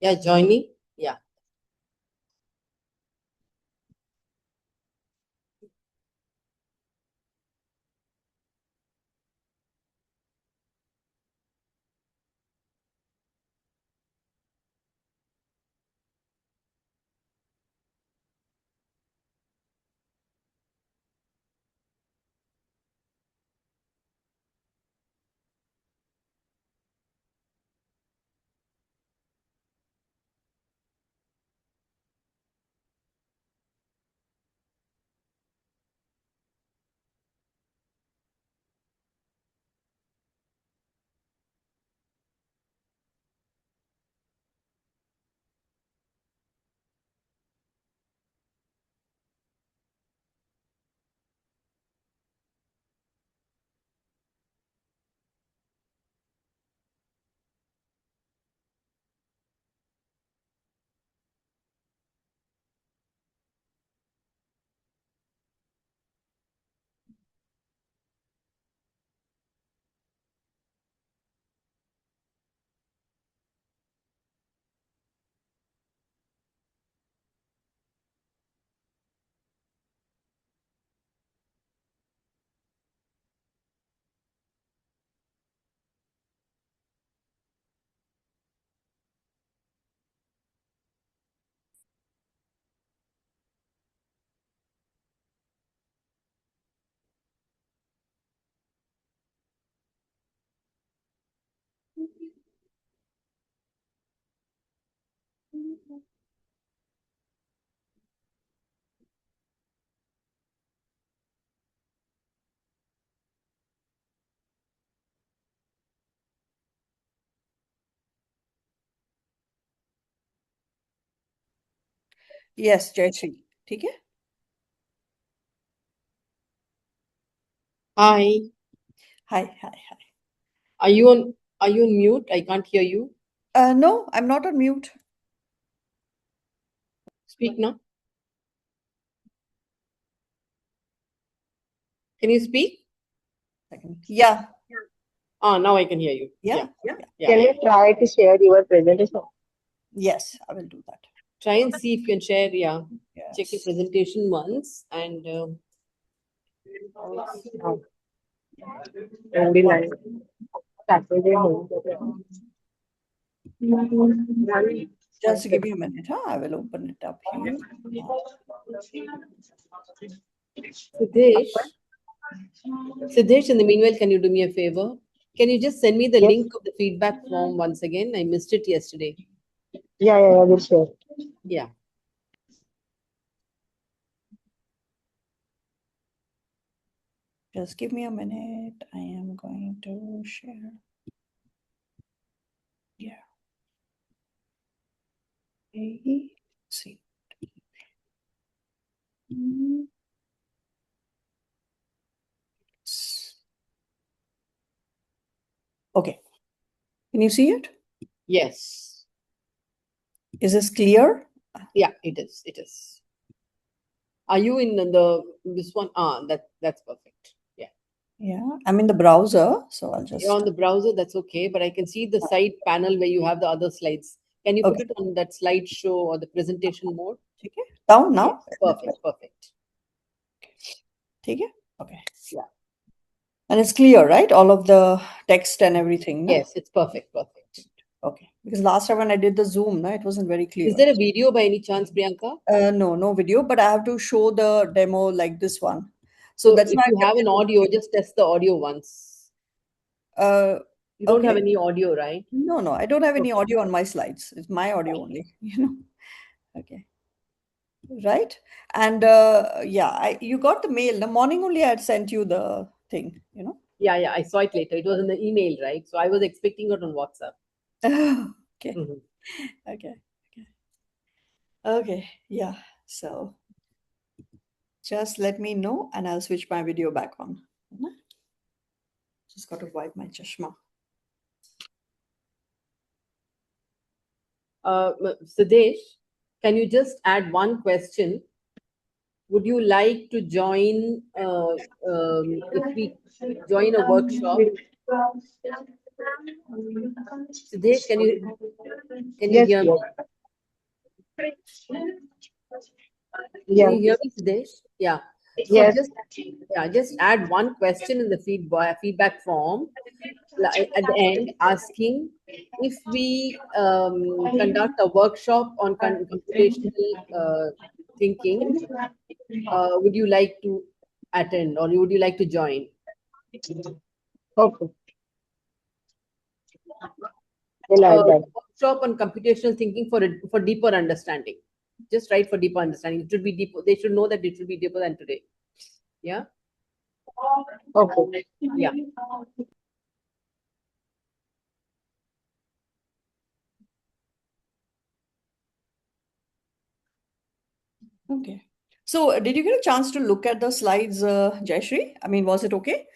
Yeah, joining. Yeah. Yes Jayashree ठीक है Hi. Hi hi hi Are you on? Are you on mute? I can't hear you. No I am not on mute Speak now. Can you speak? या Ah, now I can hear you. या Yeah. Can you try to share your presentation? Yes I will do that Try and see if you can share. Yeah. Check your yes presentation once and Only line. Saturday morning. just give me a minute huh? I will open it up here Siddesh. Siddesh, in the meanwhile, can you do me a favor? Can you just send me the Yes. link of the feedback form once again? I missed it yesterday. Yeah, we'll share. Yeah. Just give me a minute. I am going to share. Yeah. Okay. See. Mm, Okay. Can you see it? Yes. Is this clear? Yeah, it is. It is. Are you in the this one? That's perfect. Yeah. Yeah. I'm in the browser, so I'll You're just. on the browser, that's okay, but I can see the side panel where you have the other slides. Can you put Okay. it on that slideshow or the presentation mode? Okay. Down now? Yes, perfect, perfect. Okay. Okay. Yeah. And it's clear, right? All of the text and everything, no? Yes, it's perfect, perfect. Okay. Because last time when I did the Zoom, no, it wasn't very Is clear. there a video by any chance, Priyanka? No, no video, but I have to show the demo like this one. So So that's if why I you kept have an it audio, open. just test the audio once. Uh, You don't have okay. any audio, right? No, no, I don't have any Okay. audio on my slides. It's my audio only, Okay. Right. And yeah, you got the mail. The morning only I had sent you the thing. Yeah, I saw it later. It was in the email, right? So I was expecting it on WhatsApp. Okay. Mhm. Okay. Okay. Okay. Yeah. So just let me know and I'll switch my video back on. Just got to wipe my chashma. Siddesh, can you just add one question? Would you like to join if we join a workshop? Siddesh, can you Yes, hear me? yes. Can Yeah. you hear me, Siddesh? Yeah. So Yes. just add one question in the feedback form at the end, asking if we conduct a workshop on computational thinking. Would you like to attend or would you like to join? Okay. We'll add that. Workshop on computational thinking for deeper understanding. Just write for deeper understanding. It should be deeper. They should know that it should be deeper than today. Yeah, Okay. yeah. Okay. So did you get a chance to look at the slides, Jayashree? I mean, was it okay?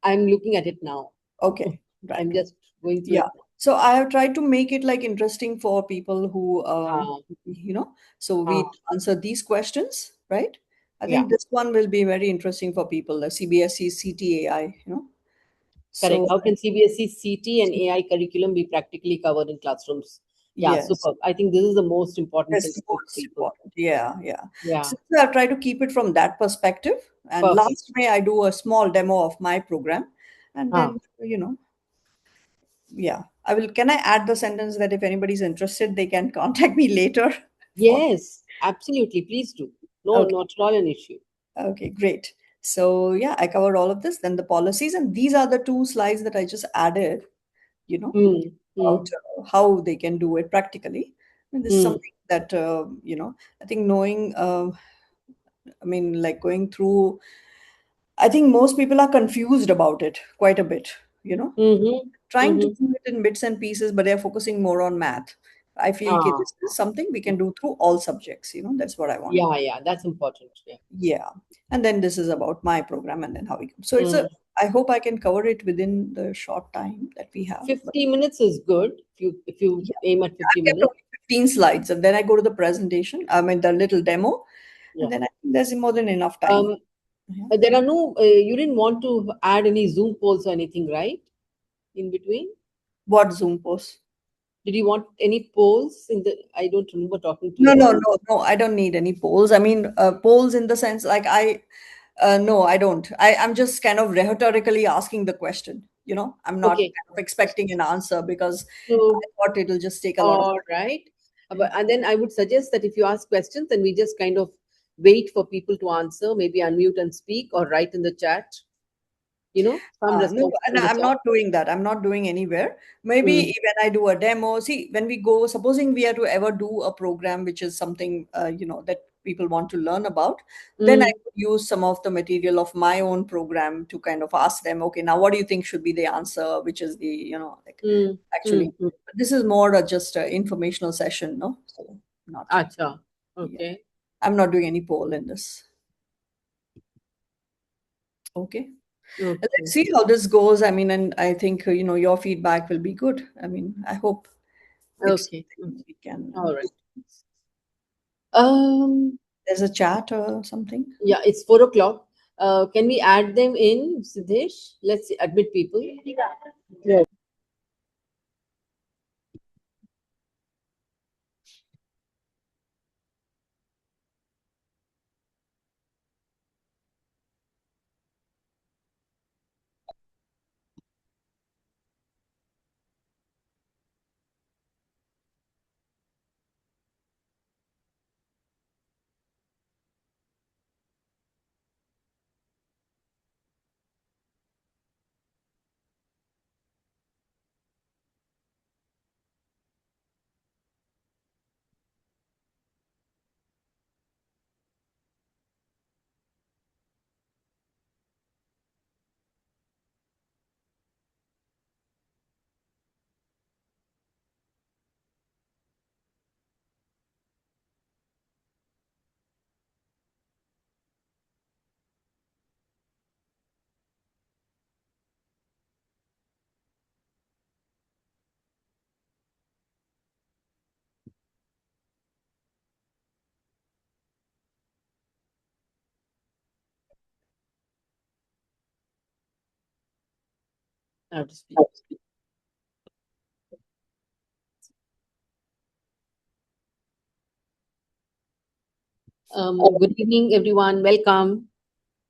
I'm looking at it now. Okay. Right. I'm just going through Yeah. it. So I have tried to make it like interesting for people who, Uh, so uh, we answer these questions, right? I yeah, think this one will be very interesting for people, the CBSE CTAI. correct. So How can CBSE CT and AI curriculum be practically covered in classrooms? Yeah, yes, superb. I think this is the most important thing that's for most people. important. Yeah, yeah. Yeah, So I've tried to keep it from that perspective. And perfect. last May, I do a small demo of my program, and Huh. then yeah, I will. Can I add the sentence that if anybody's interested, they can contact me later for. Yes, absolutely. Please do. No, Okay. not at all an issue. Okay, great. So yeah, I covered all of this. Then the policies, and these are the two slides that I just added, you know, Hmm. Hmm. about how they can do it practically. And this is Hmm. something that I think knowing. I mean, like going through. I think most people are confused about it quite a bit. Mm-hmm. Trying to Mm-hmm. do it in bits and pieces, but they're focusing more on math. I feel okay, Ah, this is something we can do through all subjects. That's what I want. yeah. That's important. Yeah. Yeah. And then this is about my program and then how we come. So Mm. I hope I can cover it within the short time that we have. But 50 minutes is good if you yeah, aim at I 50 kept minutes. only 15 slides and then I go to the presentation. I mean, the little demo. Yeah. And then I think there's more than enough time. Um, Yeah. there are no, you didn't want to add any Zoom polls or anything, right? In between? What Zoom post? Did you want any polls in the, I don't remember talking to you No, about no, it. no, no. I don't need any polls. I mean, polls in the sense like no, I don't. I'm just kind of rhetorically asking the question. I'm not Okay. kind of expecting an answer because I So, thought it'll just take a lot of all right. And then I would suggest that if you ask questions, then we just kind of wait for people to answer, maybe unmute and speak or write in the chat. some No, responses and from the I'm top. not doing that. I'm not doing anywhere. Maybe Mm, when I do a demo, see, when we go, supposing we are to ever do a program which is something, that people want to learn about, then I mm, could use some of the material of my own program to kind of ask them, okay, now what do you think should be the answer? Which is the, like mm, actually, mm. this is more just an informational session, no? So not, Acha. yeah. Okay. I'm not doing any poll in this. Okay. Let's Okay. see how this goes. I mean, and I think, your feedback will be good. I mean, I hope it's Okay. something we can. All right. Um, There's a chat or something. yeah, it's 4 o'clock. Can we add them in, Siddesh? Let's admit people. Yes. I have to speak. Good evening, everyone. Welcome.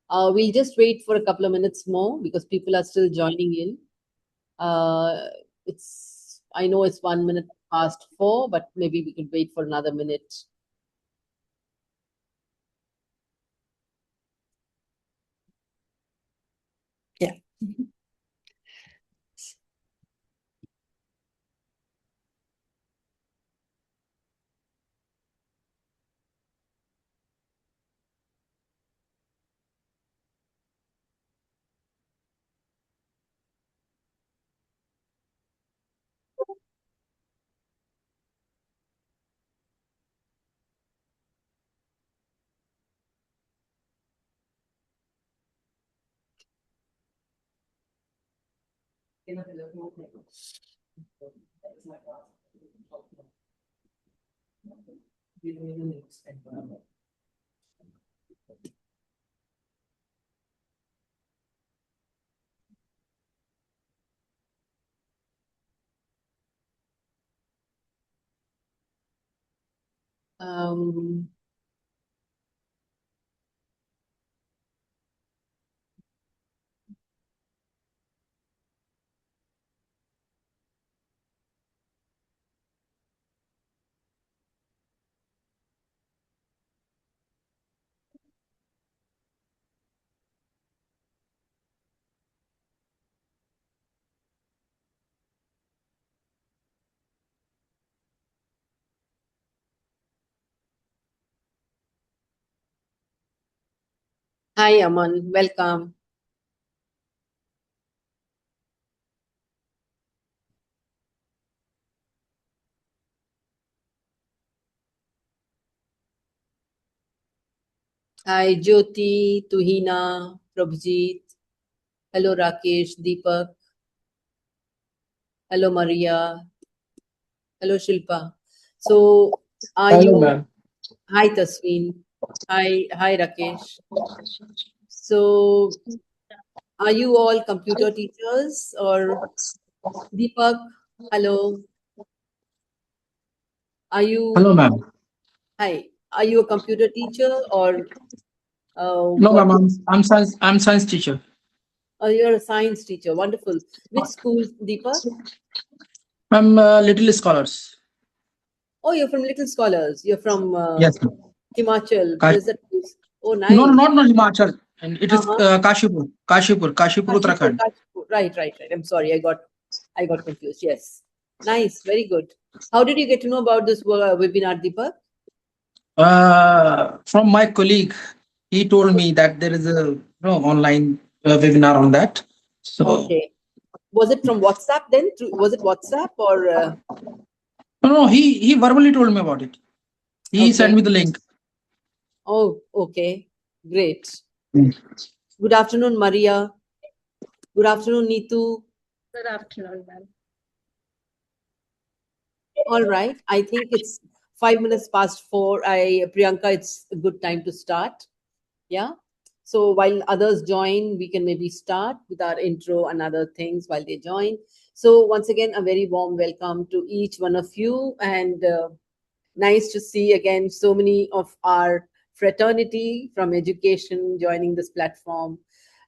We'll just wait for a couple of minutes more because people are still joining in. I know it's 1 minute past 4, but maybe we could wait for another minute. Yeah. Um, Hi, Aman. Welcome. Hi, Jyoti, Tuhina, Prabhjeet. Hello, Rakesh, Deepak. Hello, Maria. Hello, Shilpa. So, are Hello, you? ma'am. Hi, Tasween. Hi, Rakesh. So, are you all computer teachers or Deepak? Hello. Are Hello, you? ma'am. Hi. Are you a computer teacher or No, what? ma'am. I'm science teacher. You're a science teacher. Wonderful. Which school, Deepak? I'm little scholars. Oh, you're from Little Scholars. You're from Yes, ma'am. Himachal. Kash- Is that place? Oh, No, no, nice. not Himachal. and it is Uh-huh. Kashipur, Kashipur, Uttarakhand. Kashipur. Right. I'm sorry, I got confused. Yes. Nice, very good. How did you get to know about this webinar, Deepak? From my colleague, he told me that there is a online webinar on that. So Okay. Was it from WhatsApp then? Was it WhatsApp or no, he verbally told me about it. He sent okay? me the link. Oh, okay. Great. Mm. Good afternoon, Maria. Good afternoon, Neetu. Good afternoon, ma'am. All right. I think it's 5 minutes past 4. Priyanka, it's a good time to start. Yeah. So while others join, we can maybe start with our intro and other things while they join. So once again, a very warm welcome to each one of you, and nice to see again so many of our fraternity from education joining this platform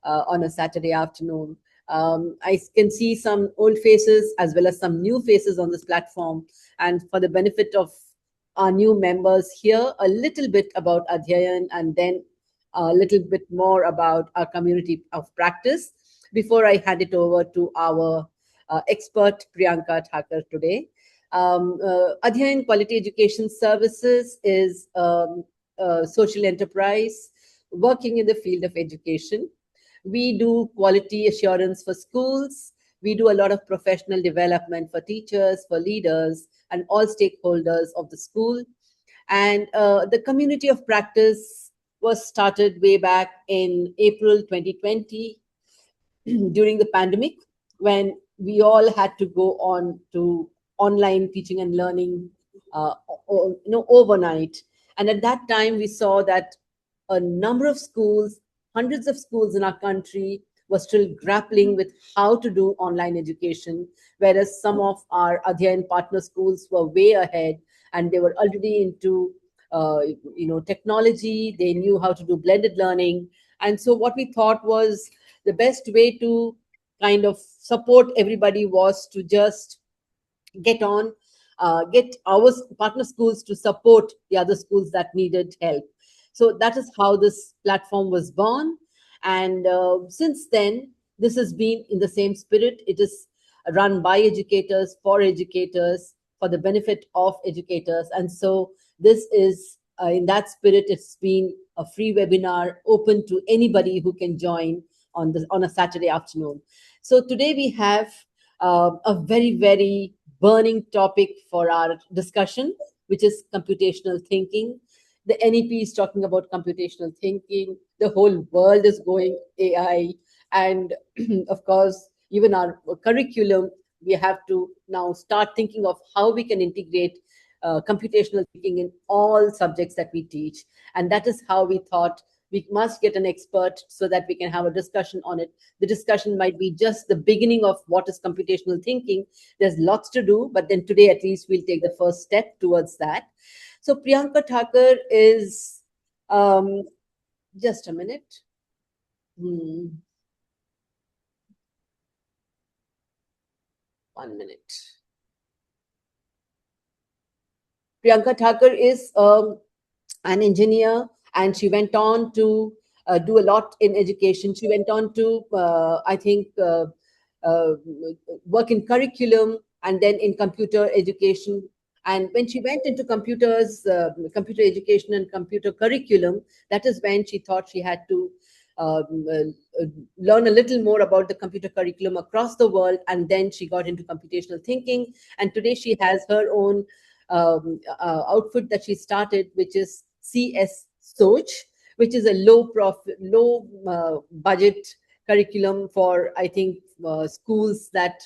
on a Saturday afternoon. I can see some old faces as well as some new faces on this platform. And for the benefit of our new members here, a little bit about Adhyayan and then a little bit more about our community of practice before I hand it over to our expert Priyanka Thaker today. Adhyayan Quality Education Services is a social enterprise working in the field of education. We do quality assurance for schools. We do a lot of professional development for teachers, for leaders, and all stakeholders of the school. And the community of practice was started way back in April 2020 during the pandemic when we all had to go on to online teaching and learning overnight. And at that time we saw that a number of schools, hundreds of schools in our country, were still grappling with how to do online education, whereas some of our Adhyayan partner schools were way ahead and they were already into technology. They knew how to do blended learning. And so what we thought was the best way to kind of support everybody was to just get on, get our partner schools to support the other schools that needed help. So that is how this platform was born. And since then, this has been in the same spirit. It is run by educators, for the benefit of educators. And so this is in that spirit, it's been a free webinar open to anybody who can join on a Saturday afternoon. So today we have a very burning topic for our discussion, which is computational thinking. The NEP is talking about computational thinking. The whole world is going AI. And of course, even our curriculum, we have to now start thinking of how we can integrate computational thinking in all subjects that we teach. And that is how we thought we must get an expert so that we can have a discussion on it. The discussion might be just the beginning of what is computational thinking. There's lots to do, but then today at least we'll take the first step towards that. So Priyanka Thaker is, just a minute. Hmm. 1 minute. Priyanka Thaker is an engineer, and she went on to do a lot in education. She went on to, I think, uh, work in curriculum and then in computer education. And when she went into computer education and computer curriculum, that is when she thought she had to um, learn a little more about the computer curriculum across the world. And then she got into computational thinking. And today she has her own outfit that she started, which is CS Soch, which is a low budget curriculum for, I think, schools that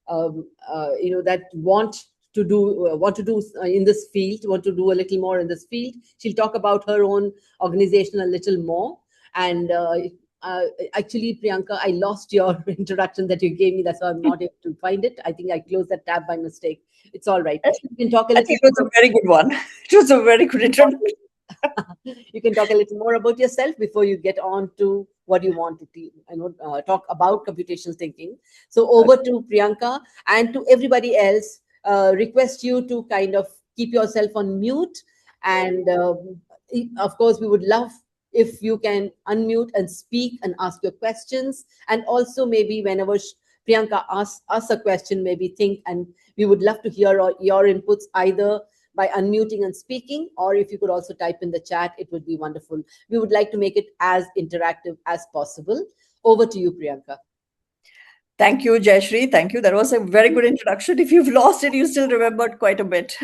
that want to do in this field, want to do a little more in this field. She'll talk about her own organization a little more. And uh, actually, Priyanka, I lost your introduction that you gave me. That's why I'm not able to find it. I think I closed that tab by mistake. It's all right. You can talk a I little think it was a very good one. It was a very good introduction. you can talk a little more about yourself before you get on to what you want to talk about computational thinking. So over to Priyanka, and to everybody else, request you to kind of keep yourself on mute. And of course, we would love if you can unmute and speak and ask your questions. And also, maybe whenever Priyanka asks us a question, maybe think, and we would love to hear your inputs either by unmuting and speaking, or if you could also type in the chat, it would be wonderful. We would like to make it as interactive as possible. Over to you, Priyanka. Thank you, Jayashri. Thank you. That was a very good introduction. If you've lost it, you still remembered quite a bit.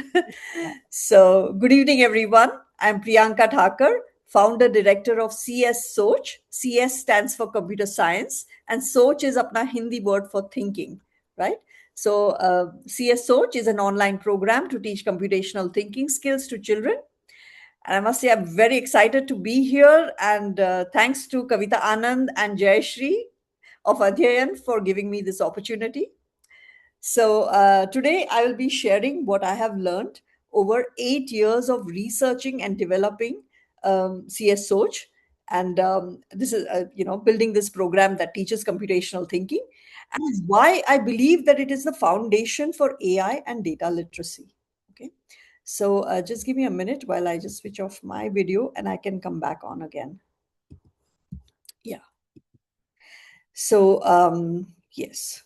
So, good evening, everyone. I'm Priyanka Thaker, founder director of CS Soch. CS stands for computer science, and Soch is apna Hindi word for thinking, right? So, CS Soch is an online program to teach computational thinking skills to children. And I must say, I'm very excited to be here. And thanks to Kavita Anand and Jayashri of Adhyayan for giving me this opportunity. So, today I will be sharing what I have learned over 8 years of researching and developing CS Soch. And this is, building this program that teaches computational thinking, and why I believe that it is the foundation for AI and data literacy. Okay. So, just give me a minute while I just switch off my video and I can come back on again. Yeah. So, yes.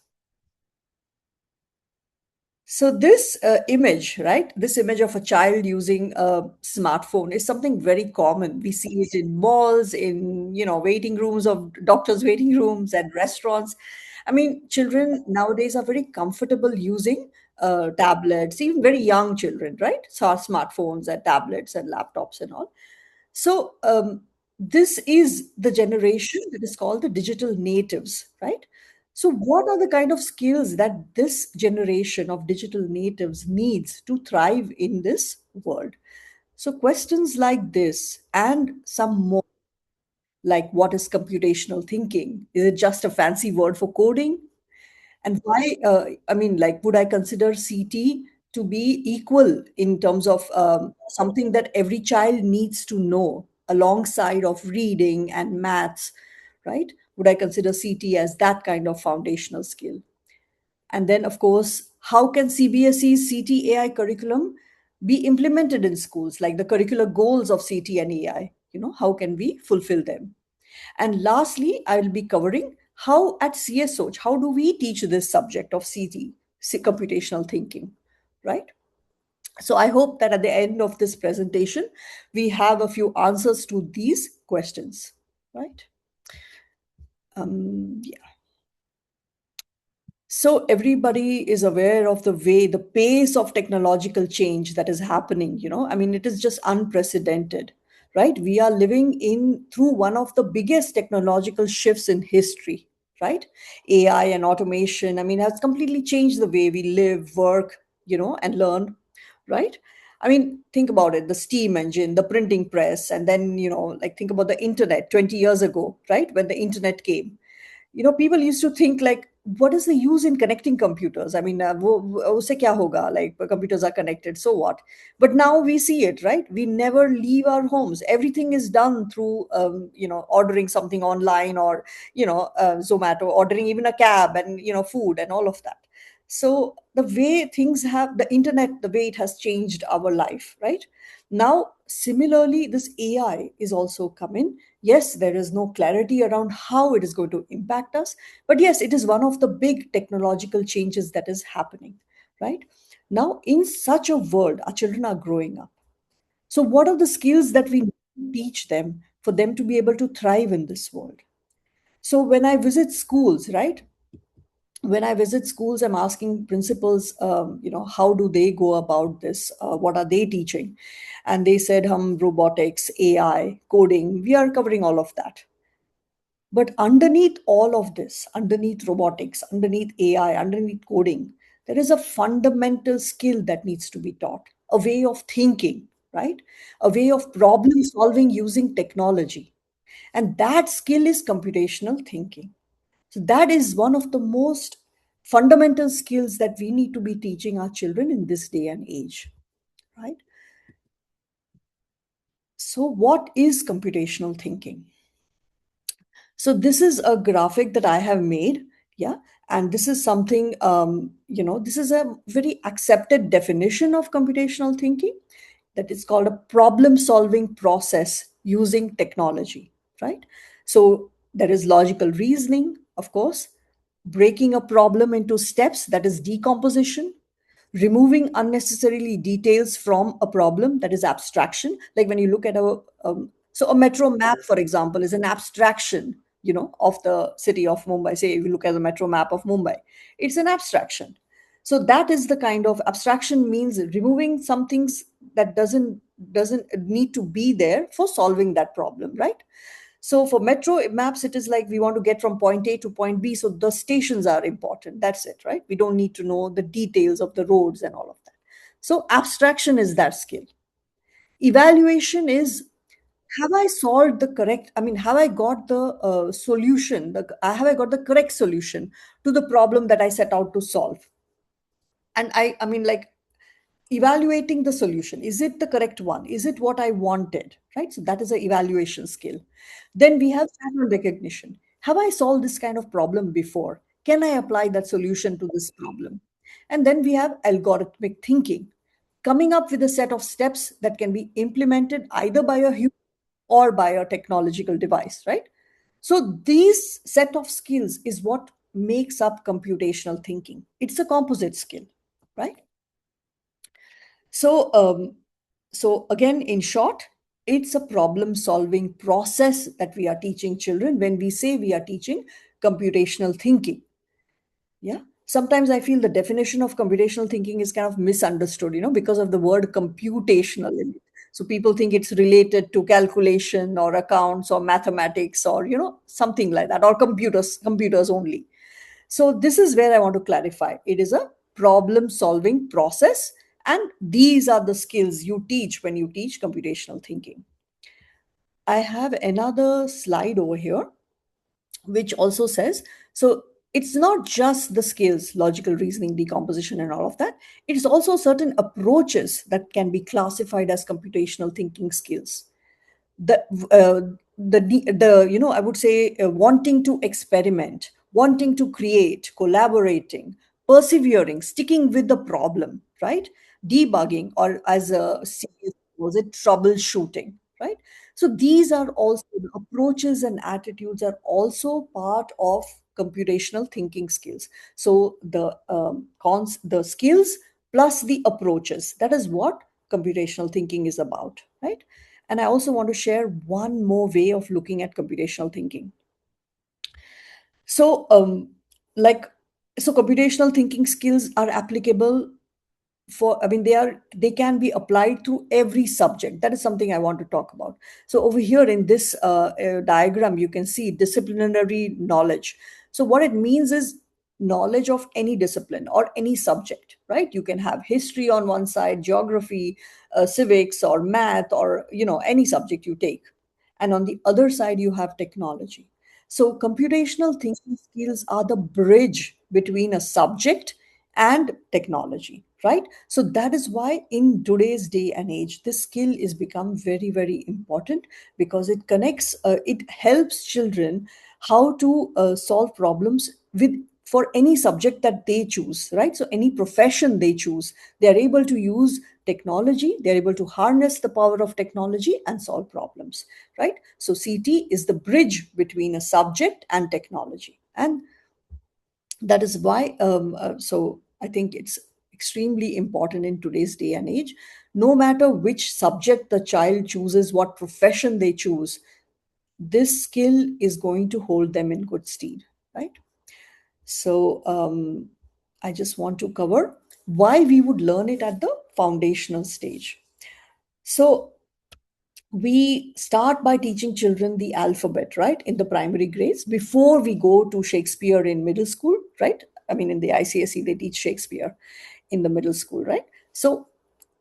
So this image, right? This image of a child using a smartphone is something very common. We see it in malls, in waiting rooms of doctors' waiting rooms and restaurants. I mean, children nowadays are very comfortable using tablets, even very young children, right? So smartphones and tablets and laptops and all. So this is the generation that is called the digital natives, right? So what are the kind of skills that this generation of digital natives needs to thrive in this world? So questions like this and some more, like what is computational thinking? Is it just a fancy word for coding? And why, I mean, like, would I consider CT to be equal in terms of something that every child needs to know alongside of reading and maths, right? Would I consider CT as that kind of foundational skill? And then, of course, how can CBSE's CT AI curriculum be implemented in schools, like the curricular goals of CT and AI? How can we fulfill them? And lastly, I will be covering how at CSOch, how do we teach this subject of computational thinking, right? So I hope that at the end of this presentation, we have a few answers to these questions, right? Yeah. So everybody is aware of the pace of technological change that is happening. I mean, it is just unprecedented, right? We are living in through one of the biggest technological shifts in history, right? AI and automation, I mean, has completely changed the way we live, work, and learn, right? I mean, think about it, the steam engine, the printing press, and then, like think about the internet 20 years ago, right? When the internet came, people used to think like, what is the use in connecting computers? I mean, usse kya hoga? Like, computers are connected, so what? But now we see it, right? We never leave our homes. Everything is done through, ordering something online, or, Zomato, ordering even a cab, and, food and all of that. So the way things have, the internet, the way it has changed our life, right? Now, similarly, this AI is also coming. Yes, there is no clarity around how it is going to impact us, but yes, it is one of the big technological changes that is happening, right? Now, in such a world, our children are growing up. So, what are the skills that we teach them for them to be able to thrive in this world? So, when I visit schools, right? When I visit schools, I'm asking principals, how do they go about this? What are they teaching? And they said, robotics, AI, coding, we are covering all of that. But underneath all of this, underneath robotics, underneath AI, underneath coding, there is a fundamental skill that needs to be taught, a way of thinking, right? A way of problem solving using technology. And that skill is computational thinking. So that is one of the most fundamental skills that we need to be teaching our children in this day and age, right? So what is computational thinking? So this is a graphic that I have made, yeah, and this is something, this is a very accepted definition of computational thinking, that is called a problem solving process using technology, right? So there is logical reasoning, of course, breaking a problem into steps, that is decomposition, removing unnecessarily details from a problem, that is abstraction. Like when you look at a metro map, for example, is an abstraction, of the city of Mumbai. Say if you look at the metro map of Mumbai, it's an abstraction. So that is the kind of abstraction, means removing some things that doesn't need to be there for solving that problem, right? So for metro maps, it is like we want to get from point A to point B. So the stations are important. That's it, right? We don't need to know the details of the roads and all of that. So abstraction is that skill. Evaluation is, have I solved the correct, I mean, have I got the solution? Have I got the correct solution to the problem that I set out to solve? And I mean, like, evaluating the solution, is it the correct one, is it what I wanted, right? So that is an evaluation skill. Then we have pattern recognition. Have I solved this kind of problem before? Can I apply that solution to this problem? And then we have algorithmic thinking, coming up with a set of steps that can be implemented either by a human or by a technological device, right? So these set of skills is what makes up computational thinking. It's a composite skill, right? So, so again, in short, it's a problem-solving process that we are teaching children when we say we are teaching computational thinking. Yeah. Sometimes I feel the definition of computational thinking is kind of misunderstood, because of the word computational in it. So people think it's related to calculation or accounts or mathematics or, something like that, or computers only. So this is where I want to clarify. It is a problem solving process. And these are the skills you teach when you teach computational thinking. I have another slide over here, which also says, so it's not just the skills, logical reasoning, decomposition, and all of that. It is also certain approaches that can be classified as computational thinking skills. the uh, the I would say, wanting to experiment, wanting to create, collaborating, persevering, sticking with the problem, right? Debugging, or as a series was it, troubleshooting, right? So these are also the approaches, and attitudes are also part of computational thinking skills. So the skills plus the approaches, that is what computational thinking is about, right? And I also want to share one more way of looking at computational thinking. So, like, so computational thinking skills are applicable for, I mean, they can be applied to every subject. That is something I want to talk about. So over here in this diagram, you can see disciplinary knowledge. So what it means is knowledge of any discipline or any subject, right? You can have history on one side, geography, civics, or math, or any subject you take. And on the other side, you have technology. So computational thinking skills are the bridge between a subject and technology, right? So that is why in today's day and age, this skill is become very, very important, because it connects, it helps children how to solve problems with, for any subject that they choose, right? So any profession they choose, they are able to use technology, they're able to harness the power of technology and solve problems, right? So CT is the bridge between a subject and technology. And that is why, so I think it's extremely important in today's day and age. No matter which subject the child chooses, what profession they choose, this skill is going to hold them in good stead, right? So I just want to cover why we would learn it at the foundational stage. So we start by teaching children the alphabet, right, in the primary grades before we go to Shakespeare in middle school, right? I mean, in the ICSE, they teach Shakespeare in the middle school, right? So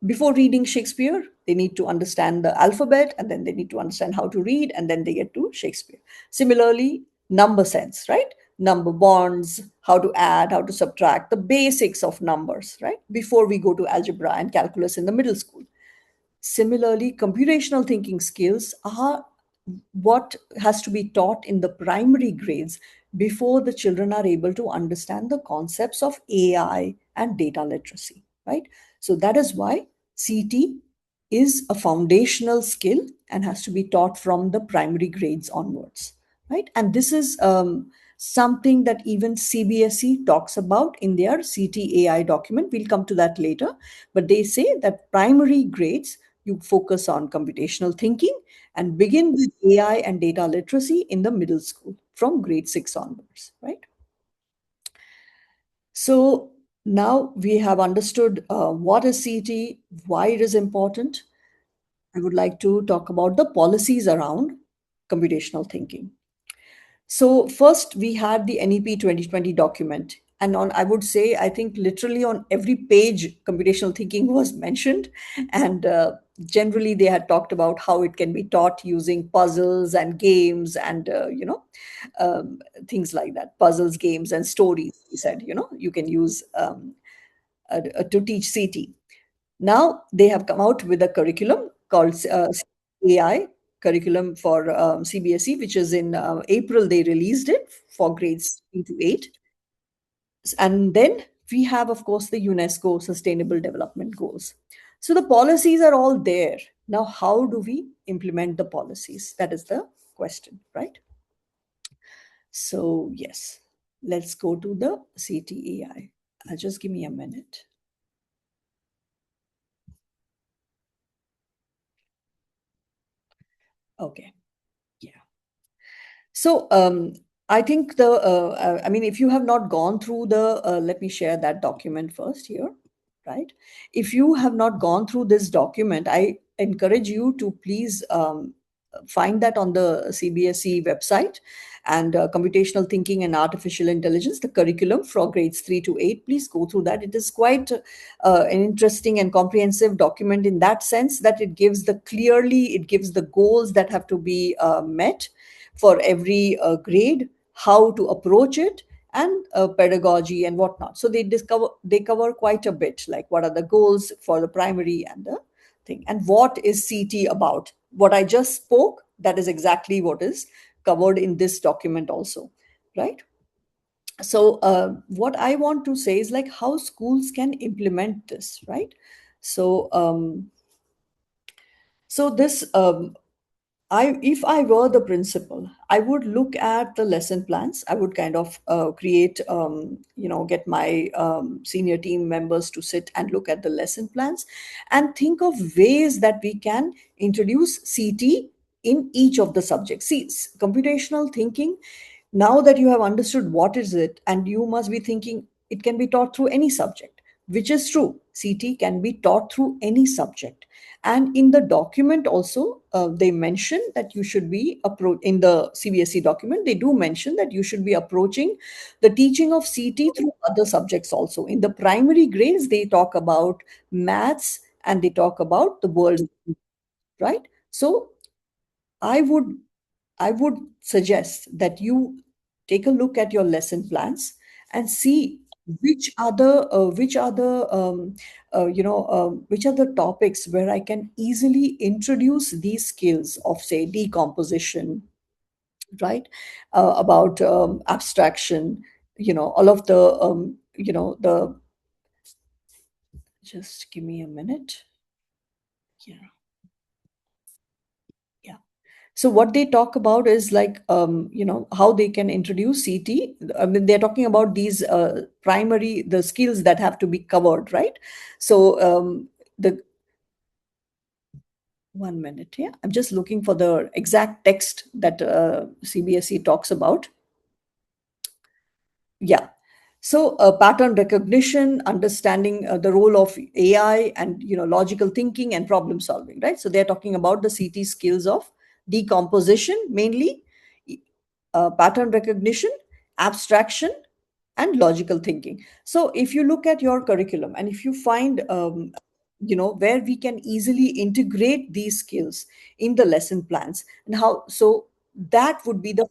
before reading Shakespeare, they need to understand the alphabet, and then they need to understand how to read, and then they get to Shakespeare. Similarly, number sense, right? Number bonds, how to add, how to subtract, the basics of numbers, right? Before we go to algebra and calculus in the middle school. Similarly, computational thinking skills are what has to be taught in the primary grades before the children are able to understand the concepts of AI and data literacy, right? So that is why CT is a foundational skill and has to be taught from the primary grades onwards, right? And this is something that even CBSE talks about in their CTAI document. We'll come to that later. But they say that primary grades, you focus on computational thinking and begin with AI and data literacy in the middle school from grade 6 onwards, right? So now we have understood what is CT, why it is important. I would like to talk about the policies around computational thinking. So first we had the NEP 2020 document, and on, I would say, I think literally on every page computational thinking was mentioned, and generally they had talked about how it can be taught using puzzles and games and um, things like that, puzzles, games, and stories. He said, you can use to teach CT. Now they have come out with a curriculum called AI curriculum for CBSE, which is in April. They released it for grades 3 to 8. And then we have, of course, the UNESCO Sustainable Development Goals. So the policies are all there. Now, how do we implement the policies? That is the question, right? So, yes, let's go to the CTAI. Just give me a minute. Okay. Yeah. So I think I mean, if you have not gone through let me share that document first here, right? If you have not gone through this document, I encourage you to please find that on the CBSE website, and computational thinking and artificial intelligence, the curriculum for grades 3 to 8. Please go through that. It is quite an interesting and comprehensive document in that sense that it gives the goals that have to be met for every grade, how to approach it, and pedagogy and whatnot. So they cover quite a bit, like what are the goals for the primary and the thing, and what is CT about. What I just spoke, that is exactly what is covered in this document also, right? So what I want to say is like how schools can implement this, right? So this if I were the principal, I would look at the lesson plans. I would kind of create, get my senior team members to sit and look at the lesson plans and think of ways that we can introduce CT in each of the subjects. See, computational thinking, now that you have understood what is it, and you must be thinking it can be taught through any subject, which is true. CT can be taught through any subject. And in the document also, they mention that you should be in the CBSE document, they do mention that you should be approaching the teaching of CT through other subjects also. In the primary grades, they talk about maths and they talk about the world, right? So I would I would suggest that you take a look at your lesson plans and see which are the topics where I can easily introduce these skills of, say, decomposition, right? About abstraction, all of the just give me a minute. Yeah. Yeah. So what they talk about is like, how they can introduce CT. I mean, they're talking about these the skills that have to be covered, right? So the 1 minute, yeah. I'm just looking for the exact text that CBSE talks about. Yeah. So pattern recognition, understanding the role of AI, and logical thinking and problem solving, right? So they're talking about the CT skills of decomposition mainly, pattern recognition, abstraction, and logical thinking. So if you look at your curriculum and if you find where we can easily integrate these skills in the lesson plans, and how, so that would be the,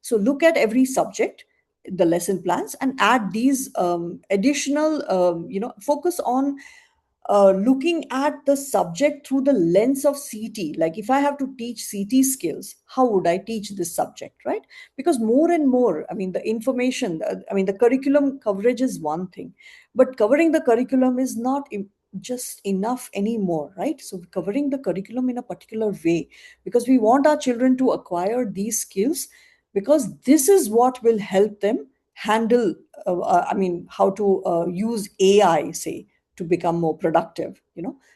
so look at every subject, the lesson plans, and add these additional, focus on looking at the subject through the lens of CT. Like if I have to teach CT skills, how would I teach this subject, right? Because more and more, I mean, the information, I mean, the curriculum coverage is one thing, but covering the curriculum is not just enough anymore, right? So covering the curriculum in a particular way, because we want our children to acquire these skills, because this is what will help them handle, I mean, how to use AI, say, to become more productive,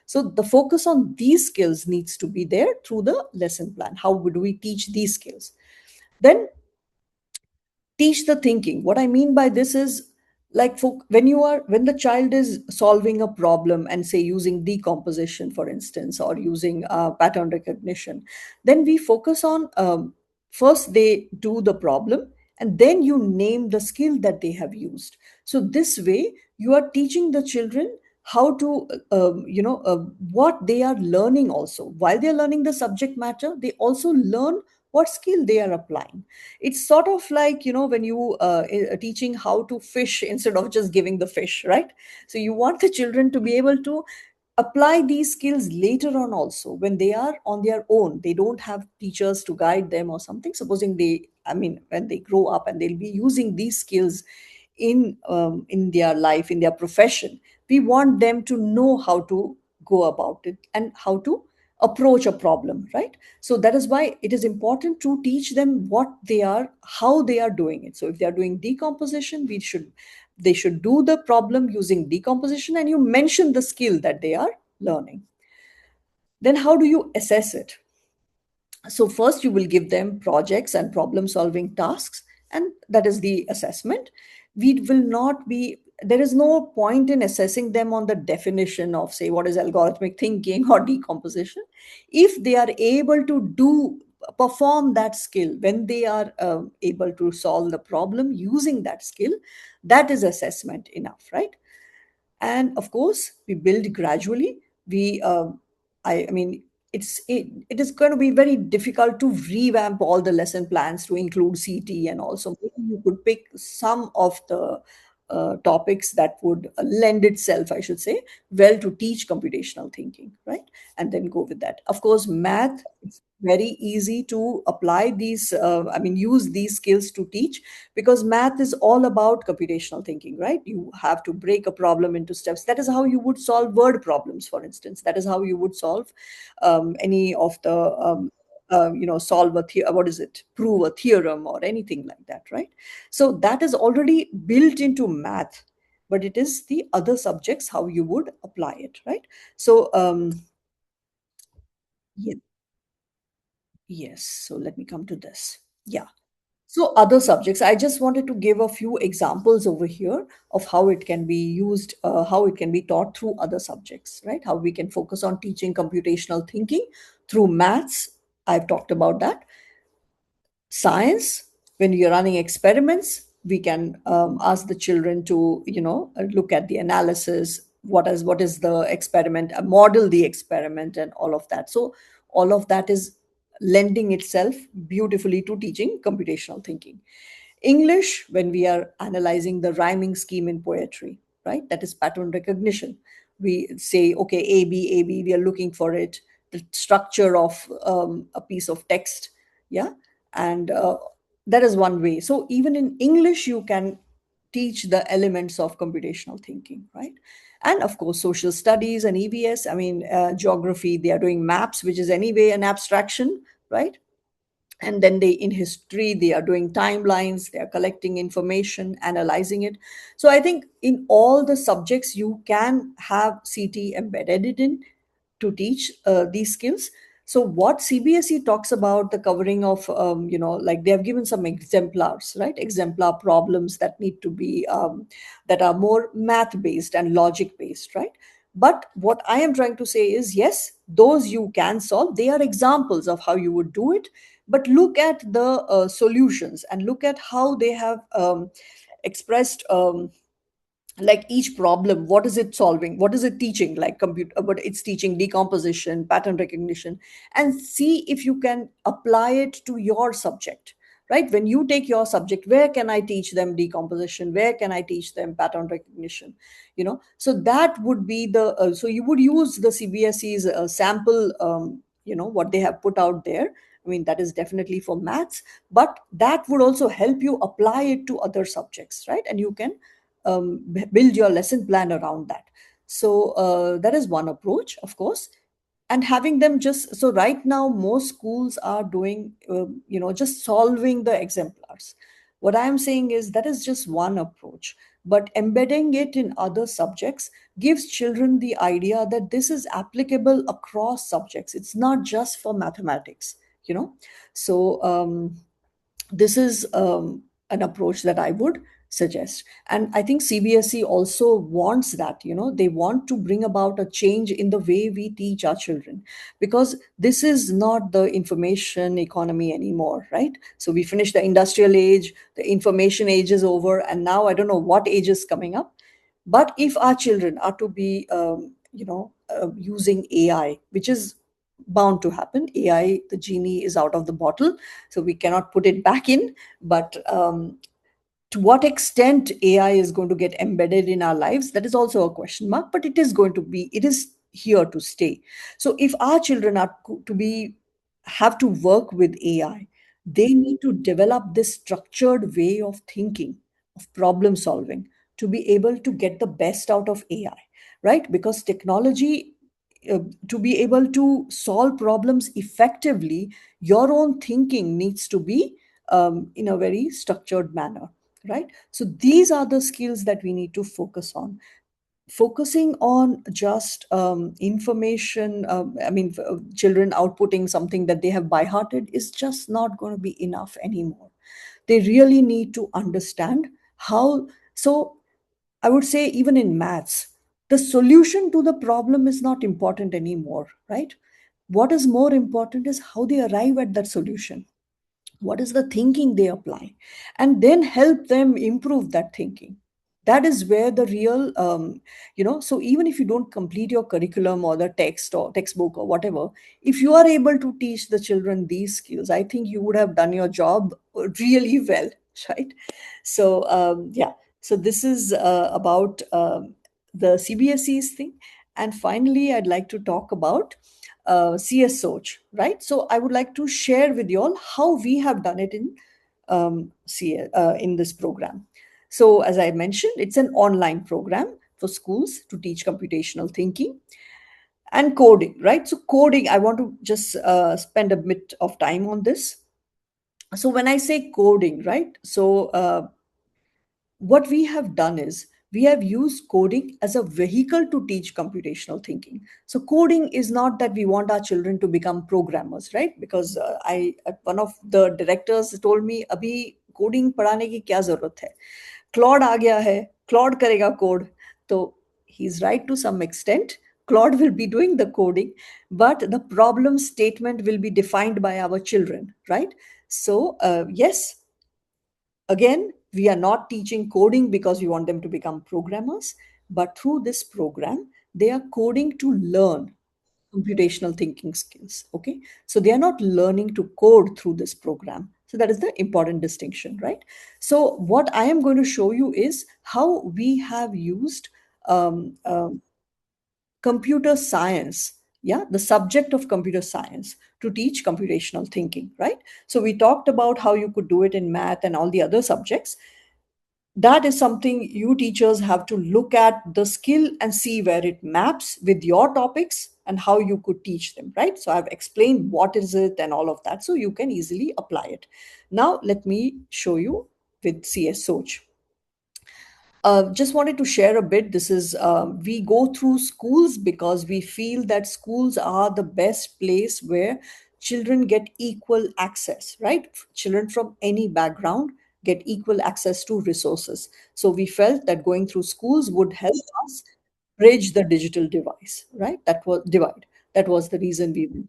So the focus on these skills needs to be there through the lesson plan. How would we teach these skills? Then teach the thinking. What I mean by this is, like, when the child is solving a problem and say using decomposition, for instance, or using pattern recognition, then we focus on, first they do the problem, and then you name the skill that they have used. So this way you are teaching the children how to, what they are learning. Also, while they are learning the subject matter, they also learn what skill they are applying. It's sort of like, when you teaching how to fish instead of just giving the fish, right? So you want the children to be able to apply these skills later on also, when they are on their own, they don't have teachers to guide them or something. Supposing when they grow up and they'll be using these skills in their life, in their profession, we want them to know how to go about it and how to approach a problem, right? So that is why it is important to teach them how they are doing it. So if they are doing decomposition, they should do the problem using decomposition, and you mention the skill that they are learning. Then how do you assess it? So first you will give them projects and problem solving tasks, and that is the assessment. We will not be There is no point in assessing them on the definition of, say, what is algorithmic thinking or decomposition. If they are able to perform that skill, when they are able to solve the problem using that skill, that is assessment enough, right? And of course we build gradually. We I mean it is going to be very difficult to revamp all the lesson plans to include CT, and also maybe you could pick some of the topics that would lend itself, I should say, well, to teach computational thinking, right? And then go with that. Of course, math, it's very easy to apply these, use these skills to teach, because math is all about computational thinking, right? You have to break a problem into steps. That is how you would solve word problems, for instance. That is how you would solve any of the solve what is it, prove a theorem or anything like that, right? So that is already built into math, but it is the other subjects how you would apply it, right? So yeah, yes, so let me come to this. Yeah. So other subjects, I just wanted to give a few examples over here of how it can be used, how it can be taught through other subjects, right? How we can focus on teaching computational thinking through maths. I've talked about that. Science, when you're running experiments, we can ask the children to, look at the analysis, what is the experiment, model the experiment, and all of that. So all of that is lending itself beautifully to teaching computational thinking. English, when we are analyzing the rhyming scheme in poetry, right? That is pattern recognition. We say, okay, A, B, we are looking for it, the structure of a piece of text. Yeah. And that is one way. So even in English, you can teach the elements of computational thinking, right? And of course, social studies and EVS, geography, they are doing maps, which is anyway an abstraction, right? And then they, in history, they are doing timelines, they are collecting information, analyzing it. So I think in all the subjects you can have CT embedded it in to teach these skills. So what CBSE talks about the covering of, like they have given some exemplars, right? Exemplar problems that need to be, that are more math based and logic based, right? But what I am trying to say is, yes, those you can solve. They are examples of how you would do it. But look at the solutions, and look at how they have expressed, like each problem, what is it solving, what is it teaching, like compute, but it's teaching decomposition, pattern recognition, and see if you can apply it to your subject, right? When you take your subject, where can I teach them decomposition, where can I teach them pattern recognition? So that would be the so you would use the CBSE's sample, what they have put out there. That is definitely for maths, but that would also help you apply it to other subjects, right? And you can build your lesson plan around that. So that is one approach, of course. And having them just, so right now most schools are doing just solving the exemplars. What I am saying is that is just one approach, but embedding it in other subjects gives children the idea that this is applicable across subjects. It's not just for mathematics, you know. So this is an approach that I would suggest. And I think CBSE also wants that, they want to bring about a change in the way we teach our children, because this is not the information economy anymore, right? So we finished the industrial age, the information age is over, and now I don't know what age is coming up. But if our children are to be using AI, which is bound to happen, AI, the genie is out of the bottle, so we cannot put it back in. But to what extent AI is going to get embedded in our lives, that is also a question mark, but it is here to stay. So if our children are to be have to work with AI, they need to develop this structured way of thinking, of problem solving, to be able to get the best out of AI, right? Because technology, to be able to solve problems effectively, your own thinking needs to be in a very structured manner, right? So these are the skills that we need to focus on. Focusing on just information, children outputting something that they have by hearted is just not going to be enough anymore. They really need to understand how. So I would say, even in maths, the solution to the problem is not important anymore, right? What is more important is how they arrive at that solution. What is the thinking they apply? And then help them improve that thinking. That is where the real, so even if you don't complete your curriculum or the text or textbook or whatever, if you are able to teach the children these skills, I think you would have done your job really well, right? So yeah, so this is about the CBSE's thing. And finally, I'd like to talk about CS Soch, right? So I would like to share with you all how we have done it in this program. So as I mentioned, it's an online program for schools to teach computational thinking and coding, right? So coding, I want to just spend a bit of time on this. So when I say coding, right? So what we have done is we have used coding as a vehicle to teach computational thinking. So coding is not that we want our children to become programmers, right? Because one of the directors told me, abhi coding padhane ki kya zarurat hai, Claude aa gaya hai, Claude karega code. So he's right to some extent. Claude will be doing the coding, but the problem statement will be defined by our children, right? So yes, again, we are not teaching coding because we want them to become programmers, but through this program, they are coding to learn computational thinking skills. Okay. So they are not learning to code through this program. So that is the important distinction, right? So what I am going to show you is how we have used um, um, computer science, yeah, the subject of computer science, to teach computational thinking, right? So we talked about how you could do it in math and all the other subjects. That is something you teachers have to look at the skill and see where it maps with your topics and how you could teach them, right? So I've explained what is it and all of that, so you can easily apply it. Now let me show you with CS Soch. Just wanted to share a bit. This is, we go through schools because we feel that schools are the best place where children get equal access, right? Children from any background get equal access to resources. So we felt that going through schools would help us bridge the digital device, right? That was divide. That was the reason we went.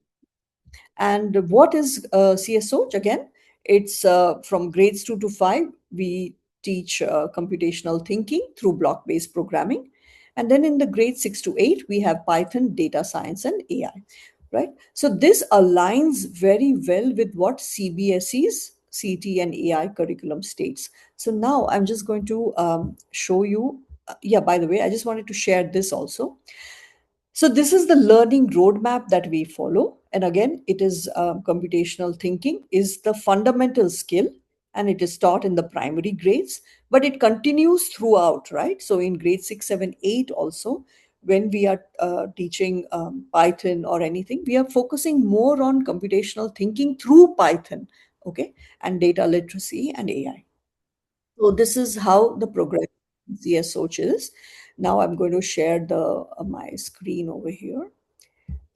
And what is CSO? Again, it's from grades 2 to 5. We teach computational thinking through block based programming. And then in the grades 6 to 8, we have Python, data science, and AI, right? So this aligns very well with what CBSE's CT and AI curriculum states. So now I'm just going to show you. Yeah, by the way, I just wanted to share this also. So this is the learning roadmap that we follow. And again, it is computational thinking is the fundamental skill, and it is taught in the primary grades, but it continues throughout, right? So in grade 6, 7, 8 also, when we are teaching Python or anything, we are focusing more on computational thinking through Python, okay, and data literacy and AI. So this is how the progress CS Soch is. Now I'm going to share the my screen over here.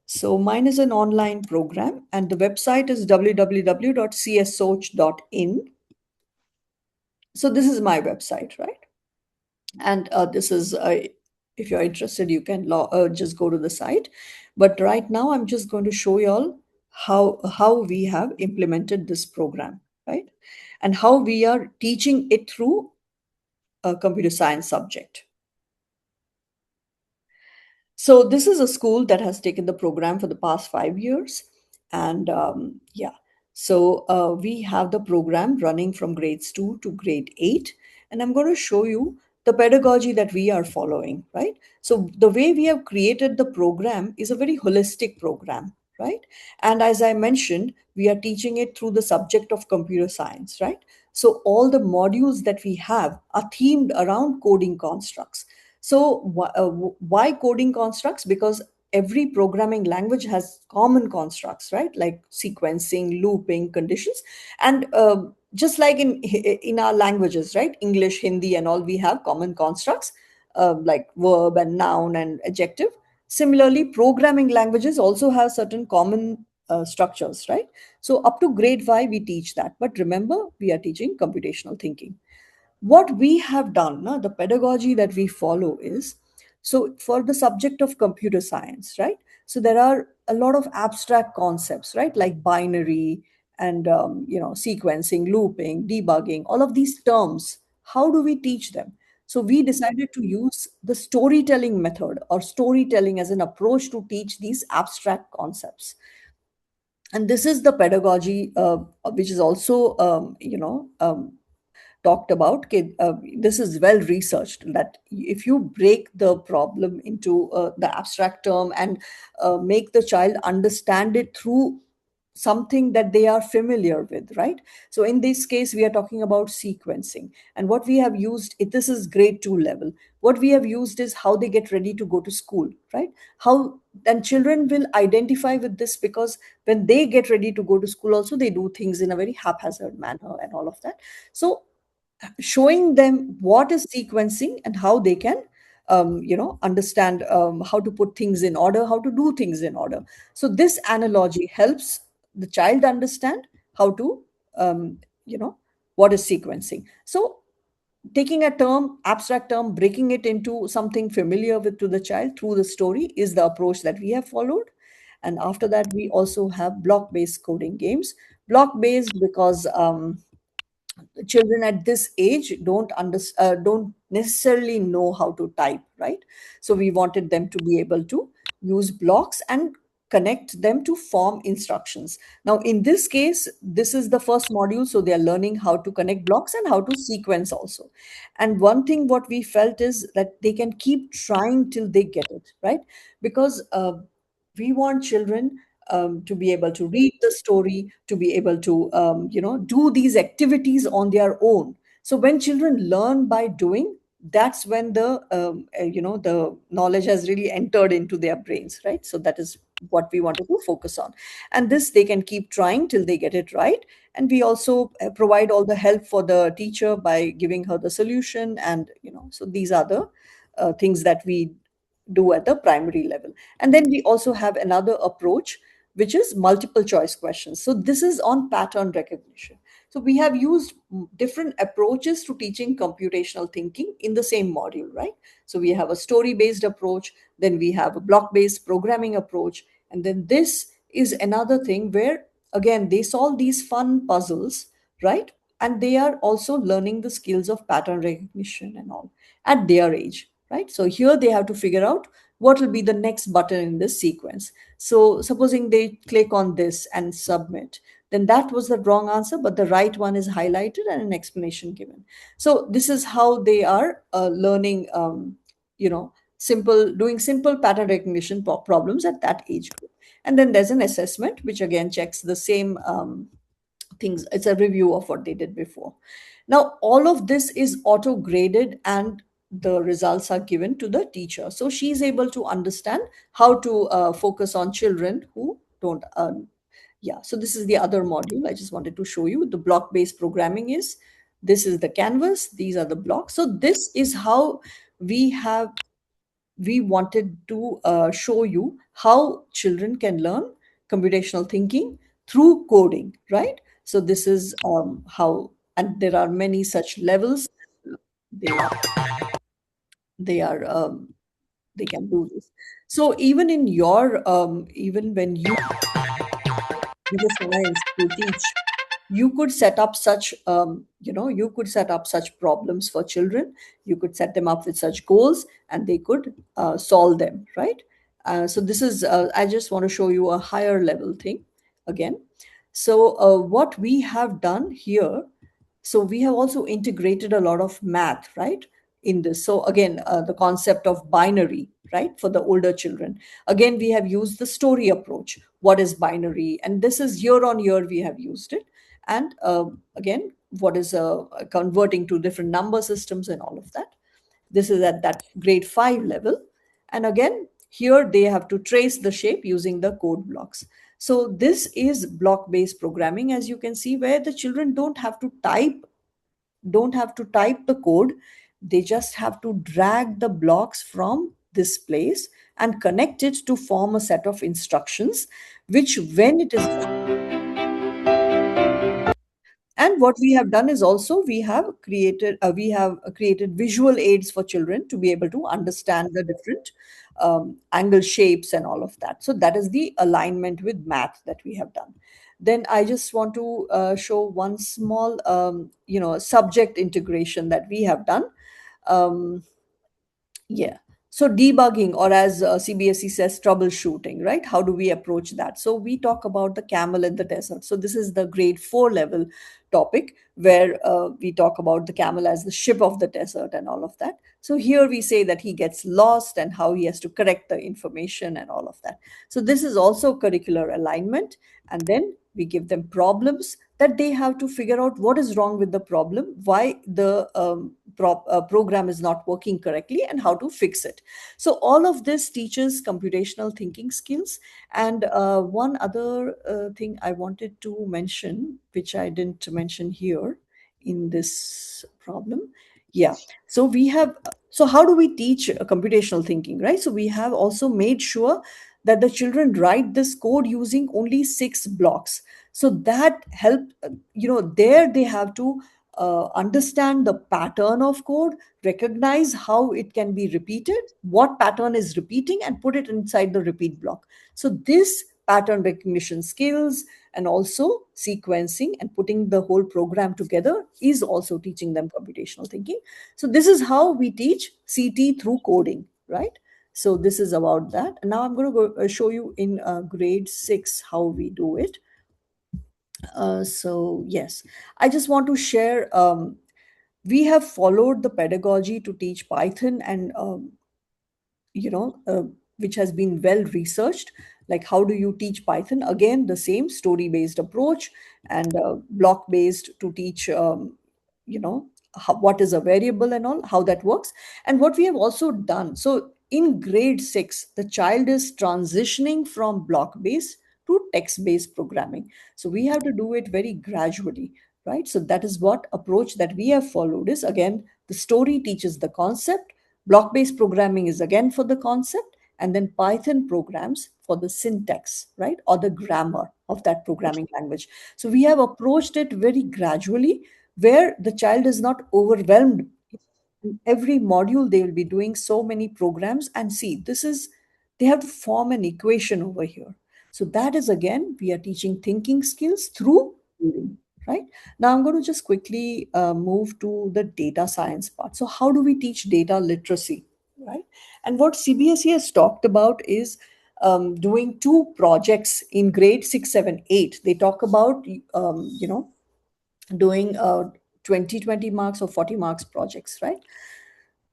So mine is an online program, and the website is www.cssoch.in. So this is my website, right? And this is if you're interested, you can just go to the site. But right now I'm just going to show you all how we have implemented this program, right, and how we are teaching it through a computer science subject. So this is a school that has taken the program for the past 5 years. And yeah, so we have the program running from grades 2 to grade 8. And I'm going to show you the pedagogy that we are following, right? So the way we have created the program is a very holistic program, right? And as I mentioned, we are teaching it through the subject of computer science, right? So all the modules that we have are themed around coding constructs. So why coding constructs? Because every programming language has common constructs, right? Like sequencing, looping, conditions, and just like in our languages, right? English, Hindi, and all, we have common constructs like verb and noun and adjective. Similarly, programming languages also have certain common structures, right? So up to grade 5, we teach that. But remember, we are teaching computational thinking. What we have done, the pedagogy that we follow is, so for the subject of computer science, right, so there are a lot of abstract concepts, right, like binary and sequencing, looping, debugging, all of these terms. How do we teach them? So we decided to use the storytelling method or storytelling as an approach to teach these abstract concepts. And this is the pedagogy which is also talked about. This is well researched, that if you break the problem into the abstract term and make the child understand it through something that they are familiar with, right? So in this case, we are talking about sequencing. And what we have used, this is grade 2 level. What we have used is how they get ready to go to school, right? How and children will identify with this, because when they get ready to go to school also, they do things in a very haphazard manner and all of that. So showing them what is sequencing and how they can understand how to put things in order, how to do things in order. So this analogy helps the child understand how to what is sequencing. So taking a term, abstract term, breaking it into something familiar with to the child through the story is the approach that we have followed. And after that, we also have block based coding games. Block based because children at this age don't necessarily know how to type, right? So we wanted them to be able to use blocks and connect them to form instructions. Now in this case, this is the first module, so they are learning how to connect blocks and how to sequence also. And one thing what we felt is that they can keep trying till they get it right, because we want children to be able to read the story, to be able to do these activities on their own. So when children learn by doing, that's when the knowledge has really entered into their brains, right? So that is what we wanted to focus on. And this they can keep trying till they get it right. And we also provide all the help for the teacher by giving her the solution. And so these are the things that we do at the primary level. And then we also have another approach, which is multiple choice questions. So this is on pattern recognition. So we have used different approaches to teaching computational thinking in the same module, right? So we have a story based approach, then we have a block based programming approach, and then this is another thing where again they solve these fun puzzles, right? And they are also learning the skills of pattern recognition and all at their age, right? So here they have to figure out what will be the next button in this sequence. So supposing they click on this and submit, then that was the wrong answer, but the right one is highlighted and an explanation given. So this is how they are learning, doing simple pattern recognition problems at that age group. And then there's an assessment, which again checks the same things. It's a review of what they did before. Now, all of this is auto graded and the results are given to the teacher. So she's able to understand how to focus on children who don't yeah. So this is the other module I just wanted to show you. The block based programming is, this is the canvas, these are the blocks. So this is how we have, we wanted to show you how children can learn computational thinking through coding, right? So this is how, and there are many such levels. They are they can do this. So even in your even when you data science to teach, you could set up such you could set up such problems for children. You could set them up with such goals, and they could solve them, right? So this is I just want to show you a higher level thing again. So what we have done here, so we have also integrated a lot of math, right, in this. So again, the concept of binary, right, for the older children. Again, we have used the story approach. What is binary? And this is year on year we have used it. And again, what is converting to different number systems and all of that. This is at that grade 5 level. And again, here they have to trace the shape using the code blocks. So this is block based programming, as you can see, where the children don't have to type the code. They just have to drag the blocks from this place and connect it to form a set of instructions, which when it is, and what we have done is also we have created visual aids for children to be able to understand the different angle shapes and all of that. So that is the alignment with math that we have done. Then I just want to show one small subject integration that we have done. um, yeah. So debugging, or as CBSE says, troubleshooting, right? How do we approach that? So we talk about the camel in the desert. So this is the grade 4 level topic, where we talk about the camel as the ship of the desert and all of that. So here we say that he gets lost and how he has to correct the information and all of that. So this is also curricular alignment. And then we give them problems that they have to figure out what is wrong with the problem, why the program is not working correctly, and how to fix it. So all of this teaches computational thinking skills. And one other thing I wanted to mention, which I didn't mention here in this problem. Yeah. So we have, so how do we teach computational thinking, right? So we have also made sure that the children write this code using only 6 blocks. So that help, there they have to understand the pattern of code, recognize how it can be repeated, what pattern is repeating, and put it inside the repeat block. So this pattern recognition skills, and also sequencing and putting the whole program together, is also teaching them computational thinking. So this is how we teach CT through coding, right? So this is about that. And now I'm going to go show you in grade 6 how we do it. So yes, I just want to share. We have followed the pedagogy to teach Python, and you know, uh, which has been well researched. Like, how do you teach Python? Again, the same story based approach, and block based to teach, what is a variable and all, how that works. And what we have also done, so in grade 6, the child is transitioning from block based to text based programming. So we have to do it very gradually, right? So that is what approach that we have followed is, again, the story teaches the concept. Block based programming is again for the concept, and then Python programs for the syntax, right? Or the grammar of that programming language. So we have approached it very gradually, where the child is not overwhelmed. In every module, they will be doing so many programs, and see, this is, they have to form an equation over here. So that is, again, we are teaching thinking skills through coding, right? Now I'm going to just quickly move to the data science part. So how do we teach data literacy, right? And what CBSE has talked about is doing 2 projects in grade 6, 7, 8. They talk about doing 20 marks or 40 marks projects, right?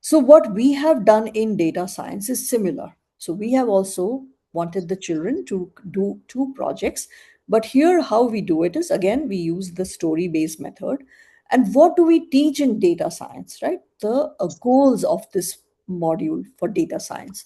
So what we have done in data science is similar. So we have also wanted the children to do 2 projects, but here how we do it is, again, we use the story based method. And what do we teach in data science, right? The goals of this module for data science.